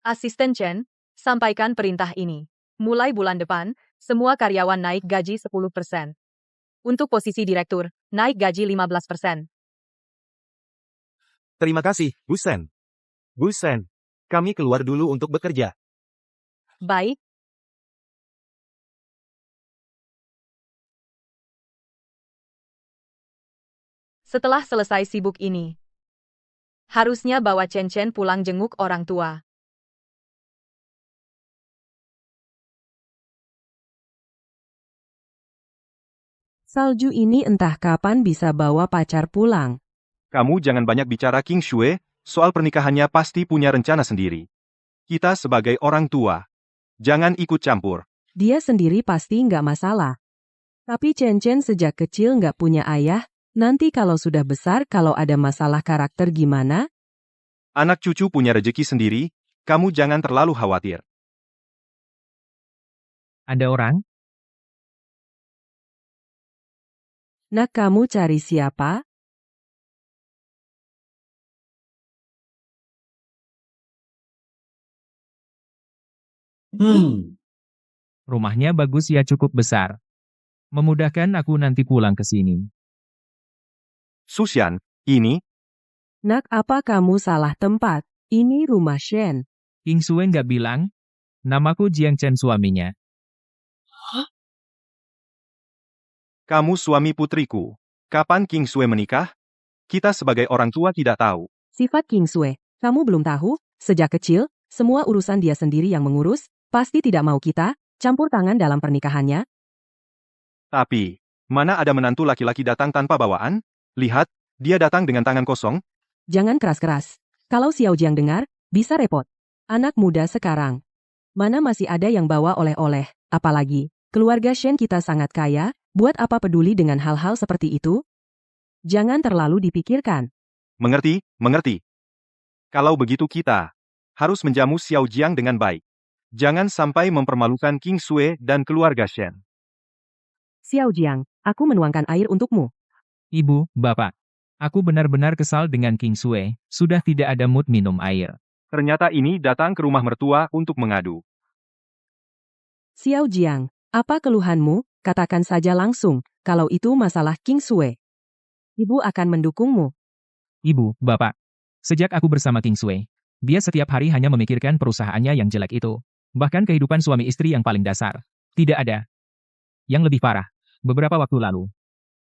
Asisten Chen, sampaikan perintah ini. Mulai bulan depan, semua karyawan naik gaji 10%. Untuk posisi direktur, naik gaji 15%. Terima kasih, Busen. Busen, kami keluar dulu untuk bekerja. Baik. Setelah selesai sibuk ini, harusnya bawa Chen Chen pulang jenguk orang tua. Salju ini entah kapan bisa bawa pacar pulang. Kamu jangan banyak bicara Qingsui, soal pernikahannya pasti punya rencana sendiri. Kita sebagai orang tua, jangan ikut campur. Dia sendiri pasti nggak masalah. Tapi Chen Chen sejak kecil nggak punya ayah, nanti kalau sudah besar kalau ada masalah karakter gimana? Anak cucu punya rejeki sendiri, Kamu jangan terlalu khawatir. Ada orang? Nak, kamu cari siapa? Rumahnya bagus ya, cukup besar. Memudahkan aku nanti pulang ke sini. Susian, ini, Nak, apa kamu salah tempat? Ini rumah Shen. King Sue nggak bilang? Namaku Jiang Chen, suaminya. kamu suami putriku. Kapan King Sue menikah? Kita sebagai orang tua tidak tahu. Sifat King Sue, kamu belum tahu? Sejak kecil, semua urusan dia sendiri yang mengurus, pasti tidak mau kita campur tangan dalam pernikahannya. Tapi, mana ada menantu laki-laki datang tanpa bawaan? Lihat, dia datang dengan tangan kosong. Jangan keras-keras. Kalau Xiao Jiang dengar, bisa repot. Anak muda sekarang. Mana masih ada yang bawa oleh-oleh, apalagi, keluarga Shen kita sangat kaya, buat apa peduli dengan hal-hal seperti itu? Jangan terlalu dipikirkan. Mengerti, mengerti. Kalau begitu kita harus menjamu Xiao Jiang dengan baik. Jangan sampai mempermalukan King Sue dan keluarga Shen. Xiao Jiang, aku menuangkan air untukmu. Ibu, bapak. Aku benar-benar kesal dengan King Sue, sudah tidak ada mood minum air. Ternyata ini datang ke rumah mertua untuk mengadu. Xiao Jiang, apa keluhanmu? Katakan saja langsung, kalau itu masalah King Sue. Ibu akan mendukungmu. Ibu, bapak. Sejak aku bersama King Sue, dia setiap hari hanya memikirkan perusahaannya yang jelek itu. Bahkan kehidupan suami istri yang paling dasar. Tidak ada. Yang lebih parah, beberapa waktu lalu.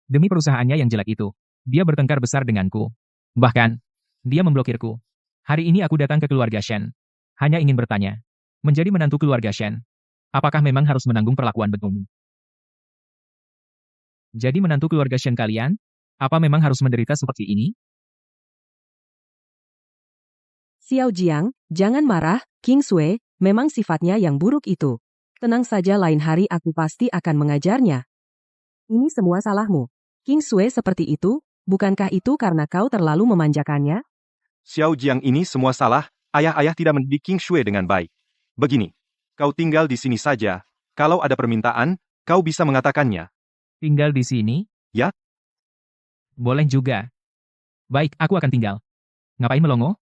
Demi perusahaannya yang jelek itu, dia bertengkar besar denganku. Bahkan, dia memblokirku. Hari ini aku datang ke keluarga Shen. Hanya ingin bertanya, menjadi menantu keluarga Shen, apakah memang harus menanggung perlakuan begini? Jadi menantu keluarga Shen kalian, apa memang harus menderita seperti ini? Xiao Jiang, jangan marah, King Sue, memang sifatnya yang buruk itu. Tenang saja, lain hari aku pasti akan mengajarnya. Ini semua salahmu. King Sue seperti itu, bukankah itu karena kau terlalu memanjakannya? Xiao Jiang ini semua salah, ayah-ayah tidak mendidik King Sue dengan baik. Begini, kau tinggal di sini saja, kalau ada permintaan, kau bisa mengatakannya. Tinggal di sini? Ya. Boleh juga. Baik, aku akan tinggal. Ngapain melongo?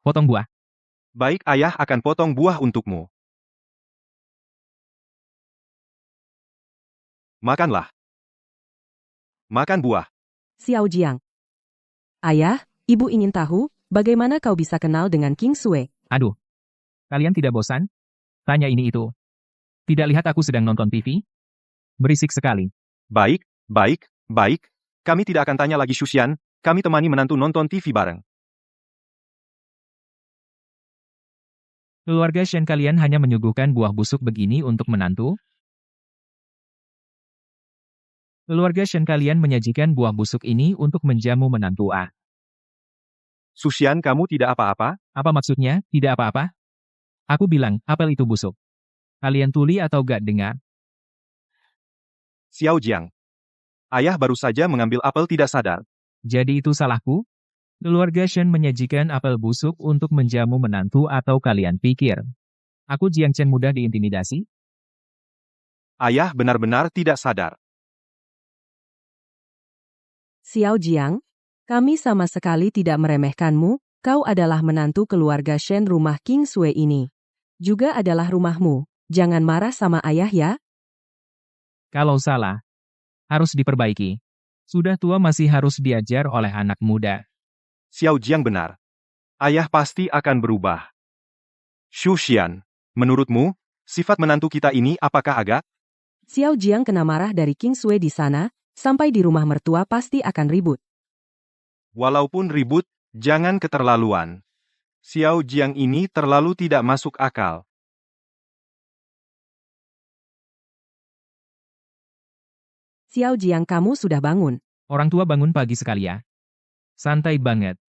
Potong buah. Baik, ayah akan potong buah untukmu. Makanlah. Makan buah. Xiao Jiang. Ayah, ibu ingin tahu, bagaimana kau bisa kenal dengan King Sue? Aduh. Kalian tidak bosan? Tanya ini itu. Tidak lihat aku sedang nonton TV? Berisik sekali. Baik, baik, baik. Kami tidak akan tanya lagi Susian, kami temani menantu nonton TV bareng. Keluarga Shen kalian hanya menyuguhkan buah busuk begini untuk menantu? Keluarga Shen kalian menyajikan buah busuk ini untuk menjamu menantu A. Susian, kamu tidak apa-apa? Apa maksudnya, tidak apa-apa? Aku bilang, apel itu busuk. Kalian tuli atau gak dengar? Xiao Jiang. Ayah baru saja mengambil apel tidak sadar. Jadi itu salahku? Keluarga Shen menyajikan apel busuk untuk menjamu menantu atau kalian pikir aku Jiang Chen mudah diintimidasi? Ayah benar-benar tidak sadar. Xiao Jiang, kami sama sekali tidak meremehkanmu, kau adalah menantu keluarga Shen, rumah King Sue ini. Juga adalah rumahmu, jangan marah sama ayah ya. Kalau salah, harus diperbaiki. Sudah tua masih harus diajar oleh anak muda. Xiao Jiang benar. Ayah pasti akan berubah. Susian, menurutmu, sifat menantu kita ini apakah agak? Xiao Jiang kena marah dari King Sue di sana, sampai di rumah mertua pasti akan ribut. Walaupun ribut, jangan keterlaluan. Xiao Jiang ini terlalu tidak masuk akal. Xiao Jiang, kamu sudah bangun. Orang tua bangun pagi sekali ya. Santai banget.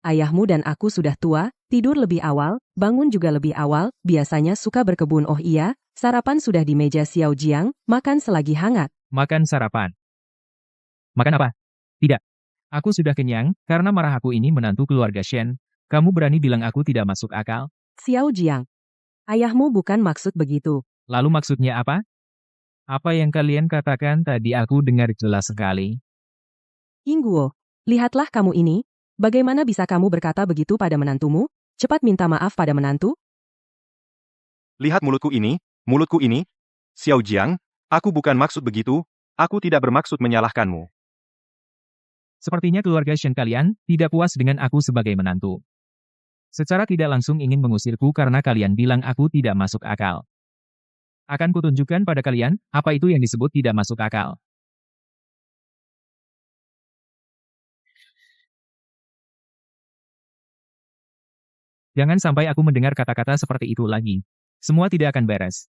Ayahmu dan aku sudah tua, tidur lebih awal, bangun juga lebih awal, biasanya suka berkebun. Oh iya, sarapan sudah di meja Xiao Jiang, makan selagi hangat. Makan sarapan. Makan apa? Tidak. Aku sudah kenyang, karena marah aku ini menantu keluarga Shen. Kamu berani bilang aku tidak masuk akal? Xiao Jiang. Ayahmu bukan maksud begitu. Lalu maksudnya apa? Apa yang kalian katakan tadi aku dengar jelas sekali. Ingguo, lihatlah kamu ini. Bagaimana bisa kamu berkata begitu pada menantumu? Cepat minta maaf pada menantu. Lihat mulutku ini, mulutku ini. Xiao Jiang, aku bukan maksud begitu, aku tidak bermaksud menyalahkanmu. Sepertinya keluarga Shen kalian tidak puas dengan aku sebagai menantu. Secara tidak langsung ingin mengusirku karena kalian bilang aku tidak masuk akal. Akan kutunjukkan pada kalian, apa itu yang disebut tidak masuk akal. Jangan sampai aku mendengar kata-kata seperti itu lagi. Semua tidak akan beres.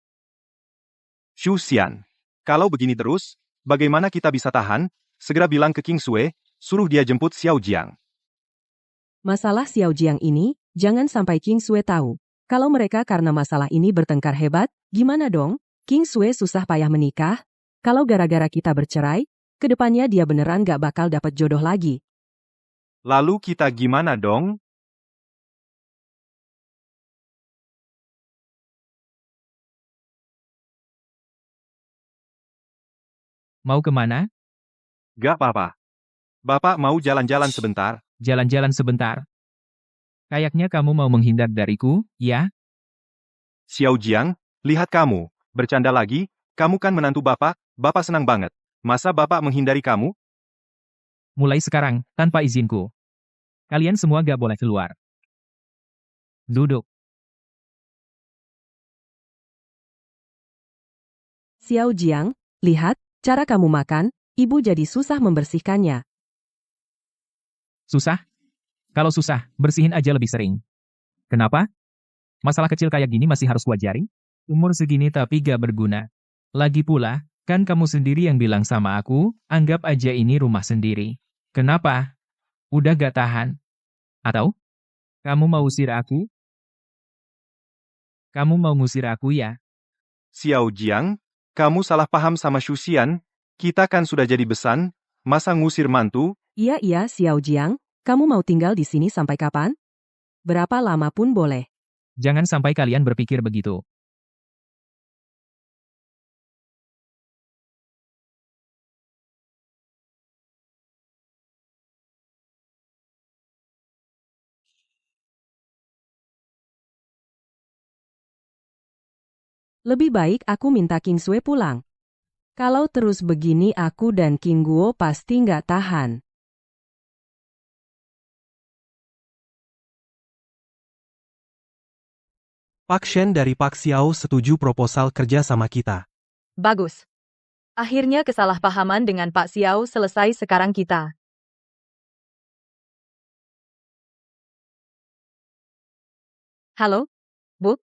Xu Xian, kalau begini terus, bagaimana kita bisa tahan? Segera bilang ke King Sui, suruh dia jemput Xiao Jiang. Masalah Xiao Jiang ini, jangan sampai King Sui tahu. Kalau mereka karena masalah ini bertengkar hebat, gimana dong? King Sui susah payah menikah. Kalau gara-gara kita bercerai, kedepannya dia beneran gak bakal dapat jodoh lagi. Lalu kita gimana dong? Mau kemana? Gak apa-apa. Bapak mau jalan-jalan sebentar? Jalan-jalan sebentar. Kayaknya kamu mau menghindar dariku, ya? Xiao Jiang, lihat kamu. Bercanda lagi, kamu kan menantu Bapak, Bapak senang banget. Masa Bapak menghindari kamu? Mulai sekarang, tanpa izinku. Kalian semua gak boleh keluar. Duduk. Xiao Jiang, lihat, cara kamu makan, ibu jadi susah membersihkannya. Susah? Kalau susah, bersihin aja lebih sering. Kenapa? Masalah kecil kayak gini masih harus kuajari? Umur segini tapi gak berguna. Lagi pula, kan kamu sendiri yang bilang sama aku, anggap aja ini rumah sendiri. Kenapa? Udah gak tahan? Atau? Kamu mau usir aku? Kamu mau ngusir aku ya? Xiao Jiang, kamu salah paham sama Xu Xian, kita kan sudah jadi besan, masa ngusir mantu? Iya, Xiao Jiang, kamu mau tinggal di sini sampai kapan? Berapa lama pun boleh. Jangan sampai kalian berpikir begitu. Lebih baik aku minta King Sui pulang. Kalau terus begini aku dan King Guo pasti nggak tahan. Pak Shen dari Pak Xiao setuju proposal kerja sama kita. Bagus. Akhirnya kesalahpahaman dengan Pak Xiao selesai sekarang kita. Halo? Bu?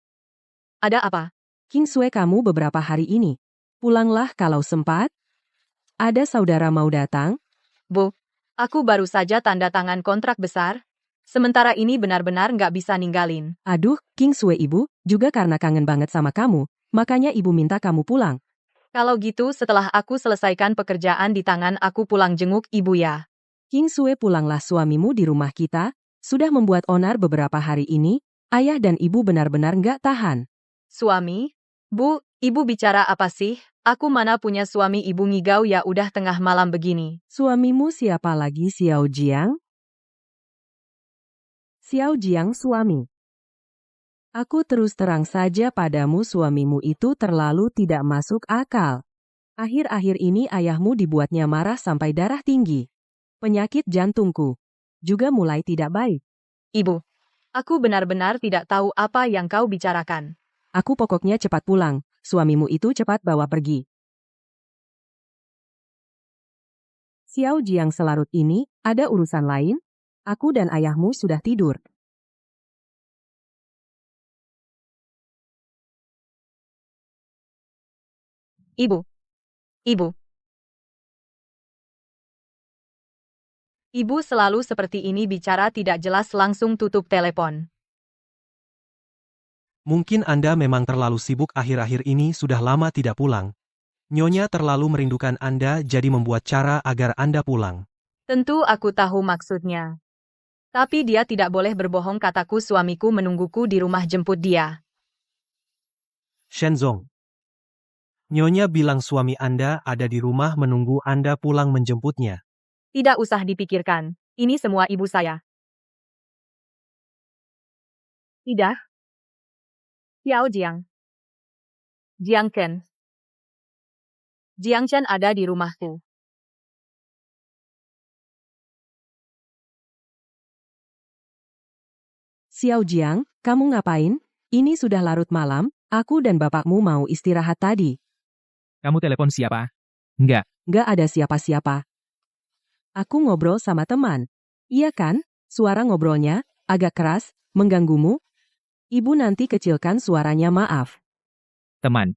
Ada apa? King Sui kamu beberapa hari ini. Pulanglah kalau sempat. Ada saudara mau datang. Bu, aku baru saja tanda tangan kontrak besar. Sementara ini benar-benar nggak bisa ninggalin. Aduh, King Sui ibu, juga karena kangen banget sama kamu, makanya ibu minta kamu pulang. Kalau gitu setelah aku selesaikan pekerjaan di tangan aku pulang jenguk ibu ya. King Sui pulanglah suamimu di rumah kita, sudah membuat onar beberapa hari ini, ayah dan ibu benar-benar nggak tahan. Suami? Bu, ibu bicara apa sih? Aku mana punya suami ibu ngigau ya udah tengah malam begini. Suamimu siapa lagi Xiao Jiang? Xiao Jiang suami. Aku terus terang saja padamu suamimu itu terlalu tidak masuk akal. Akhir-akhir ini ayahmu dibuatnya marah sampai darah tinggi. Penyakit jantungku juga mulai tidak baik. Ibu, aku benar-benar tidak tahu apa yang kau bicarakan. Aku pokoknya cepat pulang, suamimu itu cepat bawa pergi. Xiao Jiang selarut ini, ada urusan lain? Aku dan ayahmu sudah tidur. Ibu. Ibu. Ibu selalu seperti ini bicara tidak jelas langsung tutup telepon. Mungkin Anda memang terlalu sibuk akhir-akhir ini sudah lama tidak pulang. Nyonya terlalu merindukan Anda jadi membuat cara agar Anda pulang. Tentu aku tahu maksudnya. Tapi dia tidak boleh berbohong, kataku suamiku menungguku di rumah, jemput dia. Shenzong. Nyonya bilang suami Anda ada di rumah menunggu Anda pulang menjemputnya. Tidak usah dipikirkan. Ini semua ibu saya. Tidak. Xiao Jiang. Jiang Chen. Jiang Chen ada di rumahku. Xiao Jiang, kamu ngapain? Ini sudah larut malam, aku dan bapakmu mau istirahat tadi. Kamu telepon siapa? Enggak. Nggak ada siapa-siapa. Aku ngobrol sama teman. Iya kan? Suara ngobrolnya agak keras, mengganggumu? Ibu nanti kecilkan suaranya, maaf. Teman.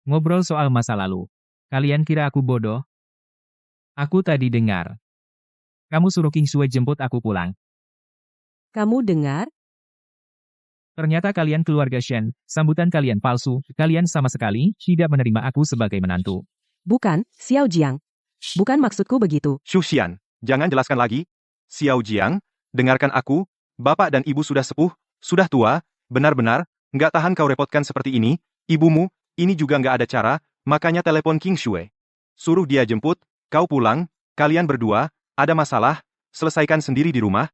Ngobrol soal masa lalu. Kalian kira aku bodoh? Aku tadi dengar. Kamu suruh King Sui jemput aku pulang. Kamu dengar? Ternyata kalian keluarga Shen, sambutan kalian palsu, kalian sama sekali tidak menerima aku sebagai menantu. Bukan, Xiao Jiang. Bukan maksudku begitu. Xu Xian, jangan jelaskan lagi. Xiao Jiang, dengarkan aku, bapak dan ibu sudah sepuh, sudah tua, benar-benar, nggak tahan kau repotkan seperti ini, ibumu, ini juga nggak ada cara, makanya telepon King Shui. Suruh dia jemput, kau pulang, kalian berdua, ada masalah, selesaikan sendiri di rumah.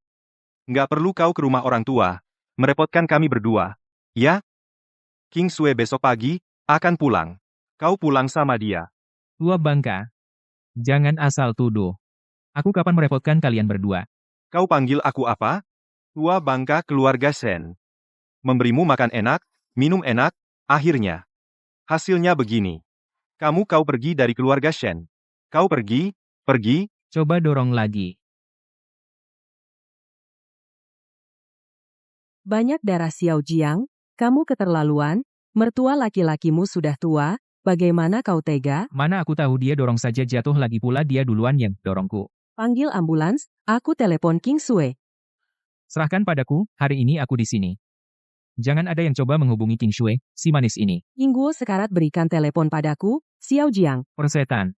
Nggak perlu kau ke rumah orang tua, merepotkan kami berdua. Ya? King Shui besok pagi, akan pulang. Kau pulang sama dia. Tua bangka. Jangan asal tuduh. Aku kapan merepotkan kalian berdua? Kau panggil aku apa? Tua bangka keluarga Shen. Memberimu makan enak, minum enak, akhirnya. Hasilnya begini. Kau pergi dari keluarga Shen. Kau pergi. Coba dorong lagi. Banyak darah, Xiao Jiang. Kamu keterlaluan. Mertua laki-lakimu sudah tua. Bagaimana kau tega? Mana aku tahu, dia dorong saja jatuh, lagi pula dia duluan yang dorongku. Panggil ambulans. Aku telepon King Sui. Serahkan padaku, hari ini aku di sini. Jangan ada yang coba menghubungi King Shui, si manis ini. Ingguo sekarat, berikan telepon padaku, Xiao Jiang. Persetan.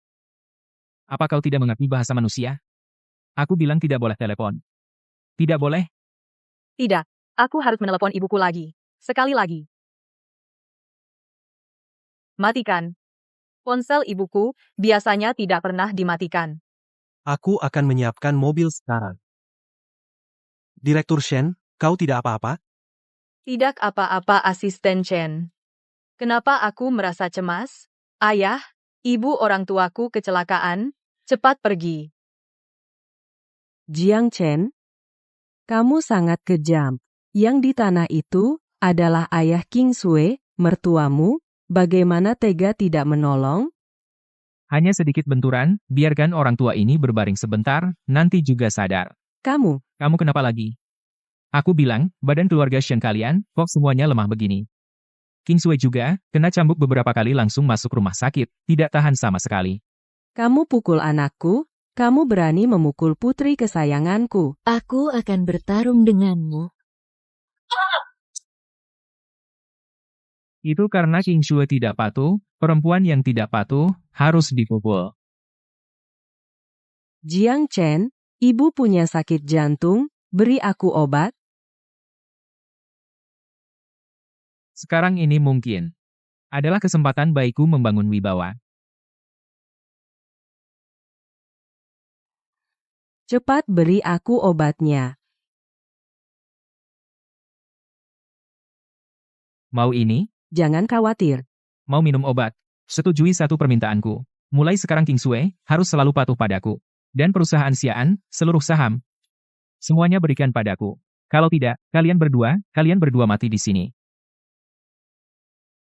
Apa kau tidak mengerti bahasa manusia? Aku bilang tidak boleh telepon. Tidak boleh? Tidak. Aku harus menelepon ibuku lagi. Sekali lagi. Matikan. Ponsel ibuku biasanya tidak pernah dimatikan. Aku akan menyiapkan mobil sekarang. Direktur Shen, kau tidak apa-apa? Tidak apa-apa, Asisten Chen. Kenapa aku merasa cemas? Ayah, ibu orang tuaku kecelakaan, cepat pergi. Jiang Chen, kamu sangat kejam. Yang di tanah itu adalah ayah King Sui, mertuamu. Bagaimana tega tidak menolong? Hanya sedikit benturan, biarkan orang tua ini berbaring sebentar, nanti juga sadar. Kamu Kenapa lagi? Aku bilang, badan keluarga Shen kalian, kok semuanya lemah begini. King Sui juga, kena cambuk beberapa kali langsung masuk rumah sakit, tidak tahan sama sekali. Kamu pukul anakku. Kamu berani memukul putri kesayanganku. Aku akan bertarung denganmu. Itu karena King Shui tidak patuh, perempuan yang tidak patuh, harus dipukul. Jiang Chen, ibu punya sakit jantung, beri aku obat. Sekarang ini mungkin adalah kesempatan baikku membangun wibawa. Cepat beri aku obatnya. Mau ini? Jangan khawatir. Mau minum obat? Setujui satu permintaanku. Mulai sekarang King Sui harus selalu patuh padaku. Dan perusahaan Xi'an, seluruh saham. Semuanya berikan padaku. Kalau tidak, kalian berdua mati di sini.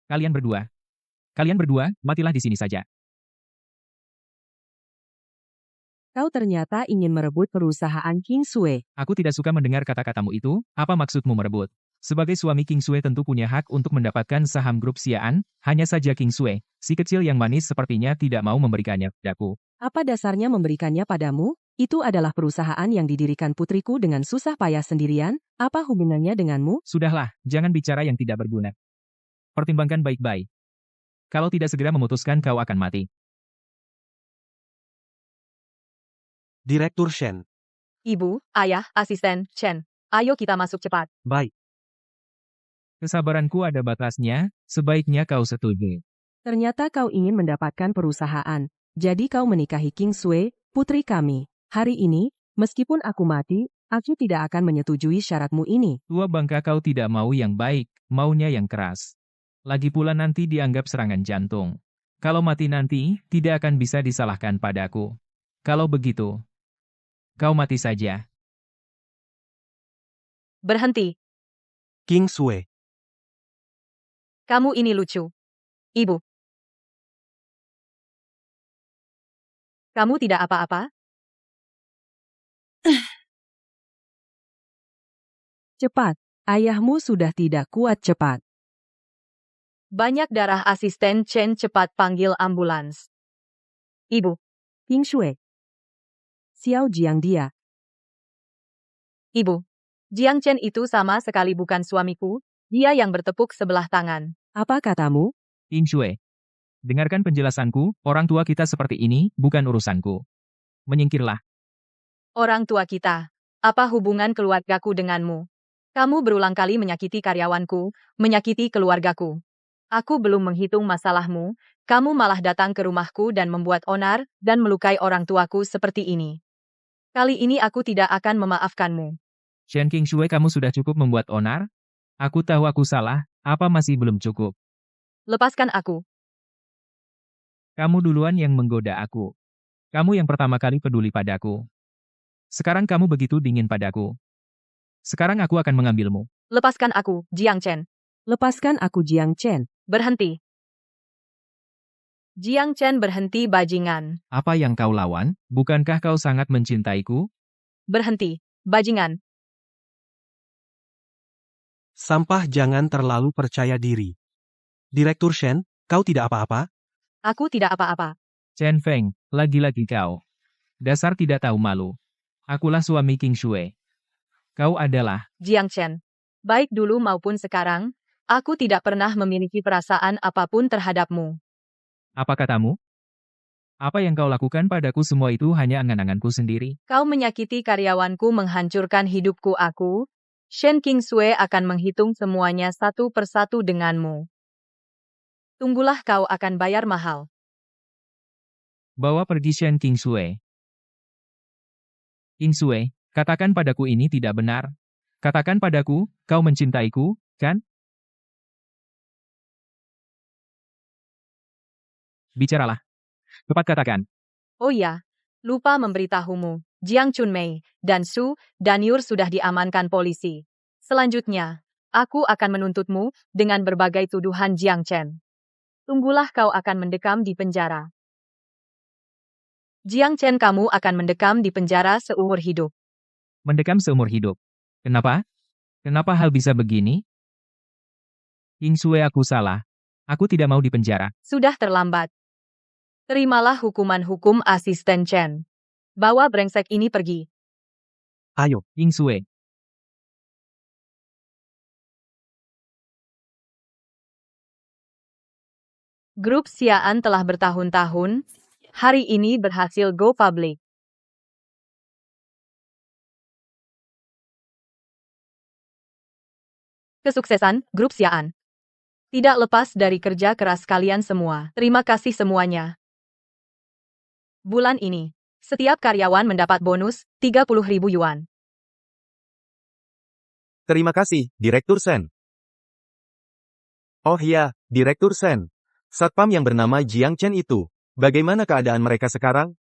Kalian berdua, matilah di sini saja. Kau ternyata ingin merebut perusahaan King Sui. Aku tidak suka mendengar kata-katamu itu, apa maksudmu merebut? Sebagai suami King Sui tentu punya hak untuk mendapatkan saham grup Xi'an, hanya saja King Sui, si kecil yang manis sepertinya tidak mau memberikannya padaku. Apa dasarnya memberikannya padamu? Itu adalah perusahaan yang didirikan putriku dengan susah payah sendirian. Apa hubungannya denganmu? Sudahlah, jangan bicara yang tidak berguna. Pertimbangkan baik-baik. Kalau tidak segera memutuskan kau akan mati. Direktur Shen. Ibu, ayah, asisten, Chen. Ayo kita masuk cepat. Baik. Kesabaranku ada batasnya, sebaiknya kau setuju. Ternyata kau ingin mendapatkan perusahaan. Jadi kau menikahi King Sui, putri kami. Hari ini, meskipun aku mati, aku tidak akan menyetujui syaratmu ini. Tua bangka kau tidak mau yang baik, maunya yang keras. Lagi pula nanti dianggap serangan jantung. Kalau mati nanti, tidak akan bisa disalahkan padaku. Kalau begitu, kau mati saja. Berhenti. King Sui. Kamu ini lucu. Ibu. Kamu tidak apa-apa? Cepat, ayahmu sudah tidak kuat cepat. Banyak darah, asisten Chen cepat panggil ambulans. Ibu. King Sui. Xiao Jiang dia. Ibu. Jiang Chen itu sama sekali bukan suamiku, dia yang bertepuk sebelah tangan. Apa katamu? King Shui. Dengarkan penjelasanku, orang tua kita seperti ini, bukan urusanku. Menyingkirlah. Orang tua kita. Apa hubungan keluargaku denganmu? Kamu berulang kali menyakiti karyawanku, menyakiti keluargaku. Aku belum menghitung masalahmu, kamu malah datang ke rumahku dan membuat onar, dan melukai orang tuaku seperti ini. Kali ini aku tidak akan memaafkanmu. Shen King Shui, kamu sudah cukup membuat onar? Aku tahu aku salah, apa masih belum cukup? Lepaskan aku. Kamu duluan yang menggoda aku. Kamu yang pertama kali peduli padaku. Sekarang kamu begitu dingin padaku. Sekarang aku akan mengambilmu. Lepaskan aku, Jiang Chen. Lepaskan aku Jiang Chen. Berhenti. Jiang Chen berhenti bajingan. Apa yang kau lawan? Bukankah kau sangat mencintaiku? Berhenti, bajingan. Sampah, jangan terlalu percaya diri. Direktur Shen, kau tidak apa-apa? Aku tidak apa-apa. Chen Feng, lagi-lagi kau. Dasar tidak tahu malu. Akulah suami King Shui. Kau adalah Jiang Chen. Baik dulu maupun sekarang, aku tidak pernah memiliki perasaan apapun terhadapmu. apa katamu? Apa yang kau lakukan padaku semua itu hanya angan-anganku sendiri. Kau menyakiti karyawanku, menghancurkan hidupku aku. Shen King Sui akan menghitung semuanya satu persatu denganmu. Tunggulah, kau akan bayar mahal. Bawa pergi Shen King Sui. King Sui, katakan padaku ini tidak benar. Katakan padaku, kau mencintaiku, kan? Bicaralah. Cepat katakan. Oh iya, lupa memberitahumu. Jiang Chunmei dan Su Danyur sudah diamankan polisi. Selanjutnya, aku akan menuntutmu dengan berbagai tuduhan Jiang Chen. Tunggulah, kau akan mendekam di penjara. Jiang Chen, kamu akan mendekam di penjara seumur hidup. Mendekam seumur hidup. Kenapa? Kenapa hal bisa begini? King Sui, aku salah. Aku tidak mau dipenjara. Sudah terlambat. Terimalah hukuman asisten Chen. Bawa brengsek ini pergi. Ayo. King Sui. Grup Xi'an telah bertahun-tahun, hari ini berhasil go public. Kesuksesan Grup Xi'an tidak lepas dari kerja keras kalian semua. Terima kasih semuanya. Bulan ini, setiap karyawan mendapat bonus 30.000 yuan. Terima kasih, Direktur Sen. Oh iya, Direktur Sen. Satpam yang bernama Jiang Chen itu. Bagaimana keadaan mereka sekarang?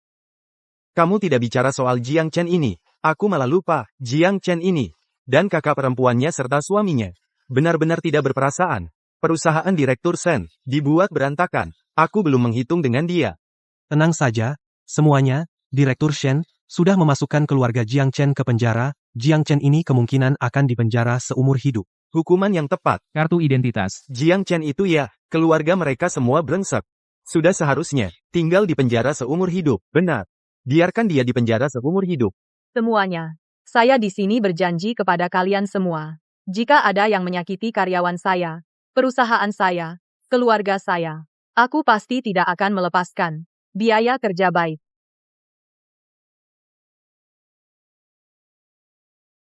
Kamu tidak bicara soal Jiang Chen ini. Aku malah lupa, Jiang Chen ini. Dan kakak perempuannya serta suaminya. Benar-benar tidak berperasaan. Perusahaan Direktur Sen dibuat berantakan. Aku belum menghitung dengan dia. Tenang saja, semuanya. Direktur Shen sudah memasukkan keluarga Jiang Chen ke penjara. Jiang Chen ini kemungkinan akan dipenjara seumur hidup. Hukuman yang tepat. Kartu identitas. Jiang Chen itu ya, keluarga mereka semua brengsek. Sudah seharusnya tinggal di penjara seumur hidup. Benar. Biarkan dia di penjara seumur hidup. Semuanya. Saya di sini berjanji kepada kalian semua. Jika ada yang menyakiti karyawan saya, perusahaan saya, keluarga saya, aku pasti tidak akan melepaskan biaya kerja baik.